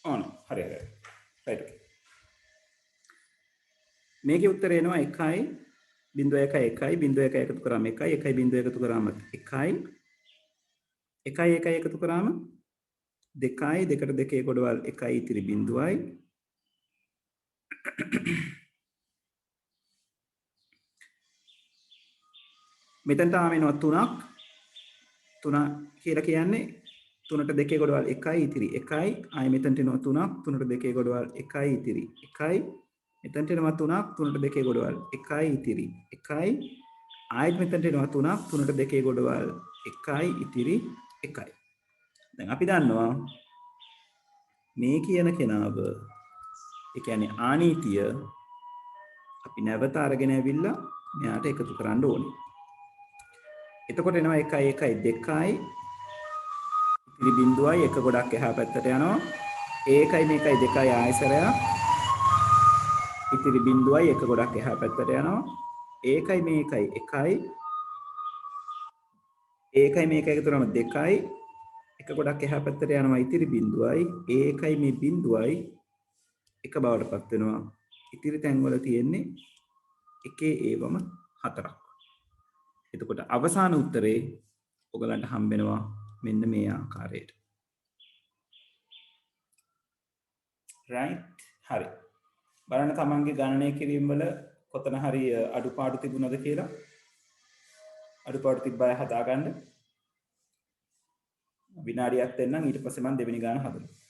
ඕන. හරි හරි. right. okay. මේකේ උත්තරේ එනවා 1.1 එකතු කරාම 1 1.1 එකතු කරාම 1 1 1 එකතු කරාම 2යි 2ට 2 කොටවල් 1යි ඉතිරි බිඳුවයි මෙතනට ආව එනවා 3ක් 3 කියලා කියන්නේ 3ට 2 කොටවල් 1යි ඉතිරි 1යි ආයෙ මෙතනට එනවා 3ක් 3ට 2 කොටවල් 1යි ඉතිරි 1යි මෙතනට එනවා 3ක් 3ට 2 කොටවල් 1යි ඉතිරි 1යි ආයෙත් මෙතනට එනවා 3ක් 3ට 2 කොටවල් 1යි ඉතිරි 1යි. දැන් අපි දන්නවා මේ කියන කෙනාව ඒ කියන්නේ ආනීතිය අපි නැවත අරගෙන ඇවිල්ලා මෙයාට එකතු කරන්න ඕනේ. එතකොට එනවා 1 1 2යි ඉතිරි බිඳුවයි එක ගොඩක් එහා පැත්තට යනවා. ඒකයි මේකයි 2යි ආයසරයක් ඉතිරි බිඳුවයි එක ගොඩක් එහා පැත්තට යනවා. ඒකයි මේකයි 1යි ඒකයි මේකයි එකතු කරාම 2යි එක ගොඩක් එහා පැත්තට යනවා ඉතිරි බිඳුවයි ඒකයි මේ බිඳුවයි එක බවටපත් වෙනවා. ඉතිරි තැන්වල තියෙන්නේ එකේ ඒවම 4ක්. එතකොට අවසාන උත්තරේ ඔයගලන්ට හම්බෙනවා මෙන්න මේ ආකාරයට. right? හරි. බලන්න තමන්ගේ ගණනය කිරීම වල කොතන හරි අඩුපාඩු තිබුණද කියලා. අඩුපාඩු තිබ්බය හදාගන්න. විනාඩියක් දෙන්නම් ඊට පස්සේ මම දෙවෙනි ගාන හදනවා.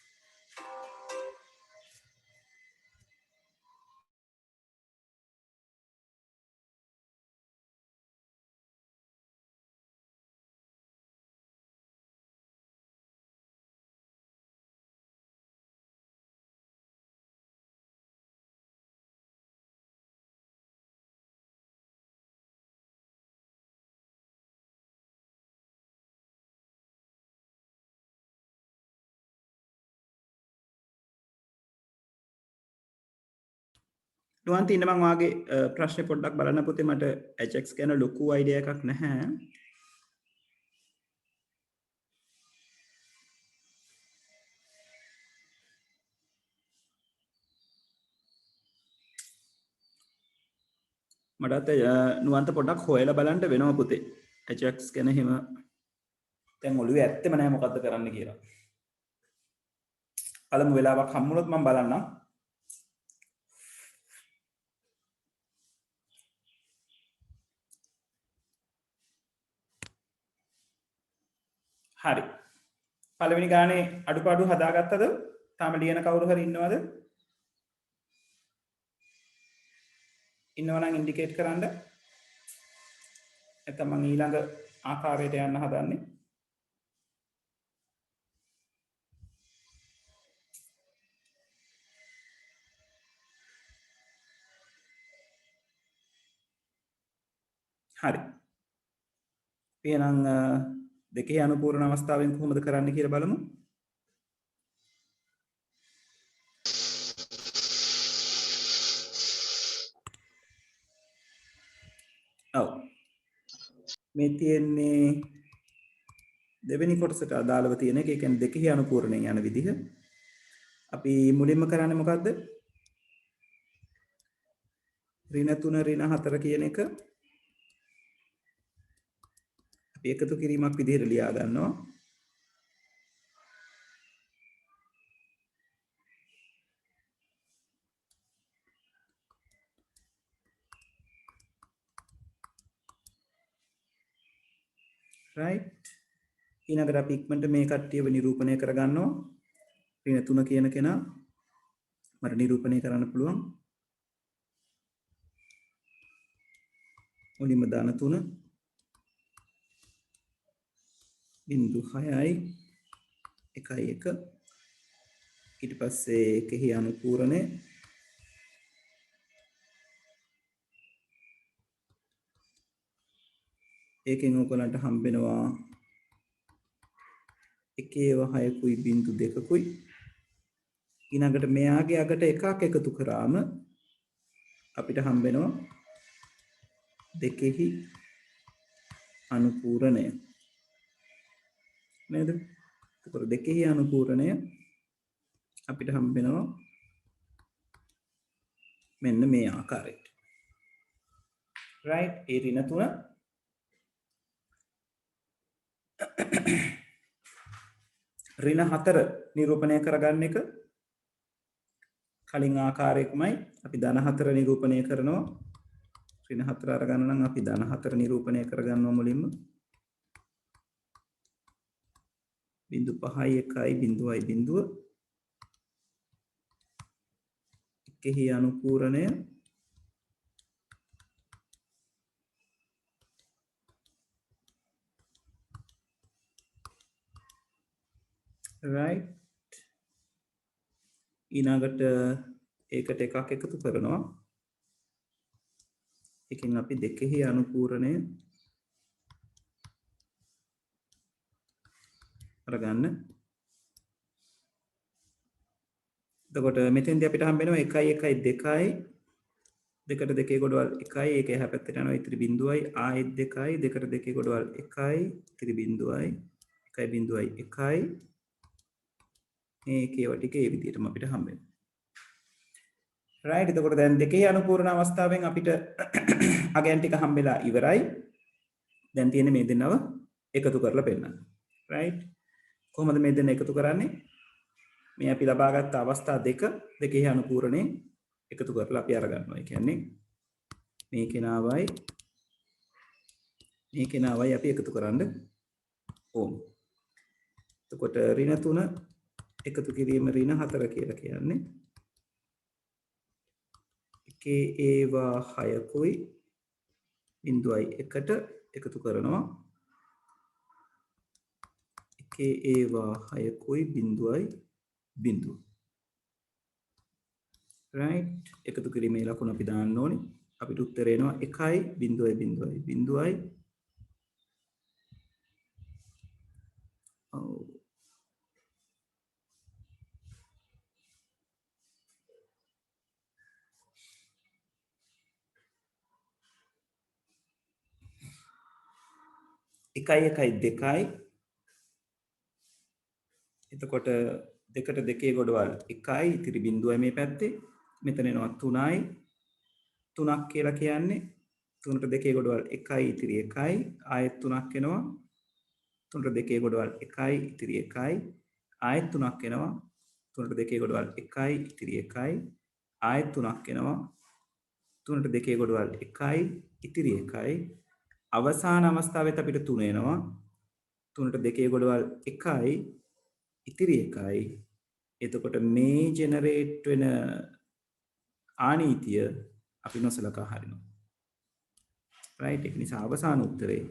නුවන්ති ඉන්න මං වාගේ ප්‍රශ්නේ පොඩ්ඩක් බලන්න පුතේ මට HX ගැන ලොකු අයිඩියා එකක් නැහැ. මටත් නුවන්ත පොඩ්ඩක් හොයලා බලන්න වෙනවා පුතේ. HX ගැන හිම දැන් ඔළුවේ ඇත්තෙම නැහැ මොකද්ද කරන්න කියලා. පළමු වෙලාවක් හම්බුනොත් මම බලන්නම්. හරි. පළවෙනි ගානේ අඩුපාඩු හදාගත්තද? තාම ලියන කවුරු හරි ඉන්නවද? ඉන්නවනම් ඉන්ඩිකේට් කරන්න. නැත්නම් මම ඊළඟ ආකාරයට යන්න හදන්නේ. හරි. එහෙනම් දෙකේ අනුපූර්ණ අවස්ථාවෙන් කොහොමද කරන්න කියලා බලමු. මේ තියෙන්නේ දෙවෙනි කොටසට අදාළව තියෙන එක. ඒ කියන්නේ දෙකෙහි අනුපූර්ණයෙන් යන විදිහ. අපි මුලින්ම කරන්නේ මොකද්ද? ඍණ 3 ඍණ 4 කියන එක අපි එකතු කිරීමක් විදිහට ලියා ගන්නවා. right. ඊළඟට අපි ඉක්මනට මේ කට්ටියව නිරූපණය කරගන්නවා. ඍණ 3 කියන කෙනා මට නිරූපණය කරන්න පුළුවන්. මුලින්ම දාන 3 බිංදු 6යි 1 ඊට පස්සේ එකෙහි අනුපූරණය ඒකෙන් ඔයගලන්ට හම්බෙනවා 1/6කුයි බිංදු 2කුයි ඊළඟට මෙයාගේ අගට එකක් එකතු කරාම අපිට හම්බෙනවා 2 අනුපූරණය නේද? එතකොට 2 අනුපූරණය අපිට හම්බෙනවා මෙන්න මේ ආකාරයට. right. ඒ ඍණ 3 ඍණ 4 නිරූපණය කරගන්න එක කලින් ආකාරයකමයි. අපි ධන 4 නිරූපණය කරනවා. ඍණ 4 අරගන්න නම් අපි ධන 4 නිරූපණය කරගන්නවා මුලින්ම. බිංදු 5යි 1යි බිංදුවයි බිංදුව එකෙහි අනුපූරණය right. ඊළඟට ඒකට එකක් එකතු කරනවා. එකකින් අපි 2 අනුපූරණය අරගන්න. එතකොට මෙතෙන්දී අපිට හම්බ වෙනවා 1 1 2යි 2ට 2 ගොඩවල් 1යි ඒක එහා පැත්තට යනවා ඉතිරි බිංදුවයි ආයෙත් 2යි 2ට 2 ගොඩවල් 1යි ඉතිරි බිංදුවයි 1යි බිංදුවයි 1යි මේකේව ටික ඒ විදිහටම අපිට හම්බ වෙනවා. right. එතකොට දැන් 2 අනුපූර්ණ අවස්ථාවෙන් අපිට අගයන් ටික හම්බෙලා ඉවරයි. දැන් තියෙන්නේ මේ දෙන්නව එකතු කරලා පෙන්නන්න. right. කොහොමද මේ දෙන්න එකතු කරන්නේ? මේ අපි ලබාගත් අවස්ථා දෙක දෙකේ අනුපූරණේ එකතු කරලා අපි අරගන්නවා. ඒ කියන්නේ මේ කෙනාවයි අපි එකතු කරන්න ඕනේ. එතකොට ඍණ 3 එකතු කිරීම ඍණ 4 කියලා කියන්නේ එකේ ඒවා 6කුයි බිංදුවයි 1ට එකතු කරනවා. එකේ ඒවා 6කුයි බිංදුවයි බිංදුව. right. එකතු කිරීමේ ලකුණ අපි දාන්න ඕනේ. අපිට උත්තරේ එනවා 1යි බිංදුවයි බිංදුවයි බිංදුවයි එකයි එකයි දෙකයි එතකොට 2ට 2 ගොඩවල් 1යි ඉතිරි බිංදුවයි මේ පැත්තේ මෙතන එනවා 3යි 3ක් කියලා කියන්නේ 3ට 2 ගොඩවල් 1යි ඉතිරි 1යි ආයෙත් 3ක් එනවා 3ට 2 ගොඩවල් 1යි ඉතිරි 1යි ආයෙත් 3ක් එනවා 3ට 2 ගොඩවල් 1යි ඉතිරි 1යි ආයෙත් 3ක් එනවා 3ට 2 ගොඩවල් 1යි ඉතිරි 1යි අවසාන අවස්ථාවෙත් අපිට 3 එනවා 3ට 2 ගොඩවල් 1යි ඉතිරි 1යි එතකොට මේ ජෙනරේට් වෙන ආනීතිය අපි නොසලකා හරිනවා. right. ඒක නිසා අවසාන උත්තරේ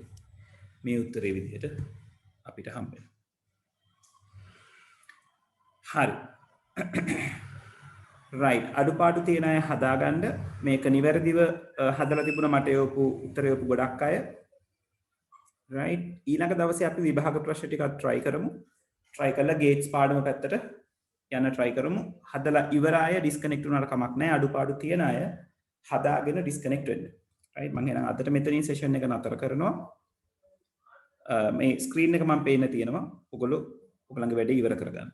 මේ උත්තරේ විදිහට අපිට හම්බ වෙනවා. හරි. right. අඩුපාඩු තියෙන අය හදාගන්න මේක නිවැරදිව හදලා තිබුණා මට යොපු උත්තර යොපු ගොඩක් අය. right. ඊළඟ දවසේ අපි විභාග ප්‍රශ්න ටිකක් try කරමු. try කරලා ගේට්ස් පාඩම පැත්තට යන්න try කරමු. හදලා ඉවර අය disconnect වුණාට කමක් නැහැ. අඩුපාඩු තියෙන අය හදාගෙන disconnect වෙන්න. right. මම එහෙනම් අදට මෙතනින් session එක නතර කරනවා. මේ ස්ක්‍රීන් එක මම පේන්න තියෙනවා ඔගොල්ලෝ ඔයගලගේ වැඩේ ඉවර කරගන්න.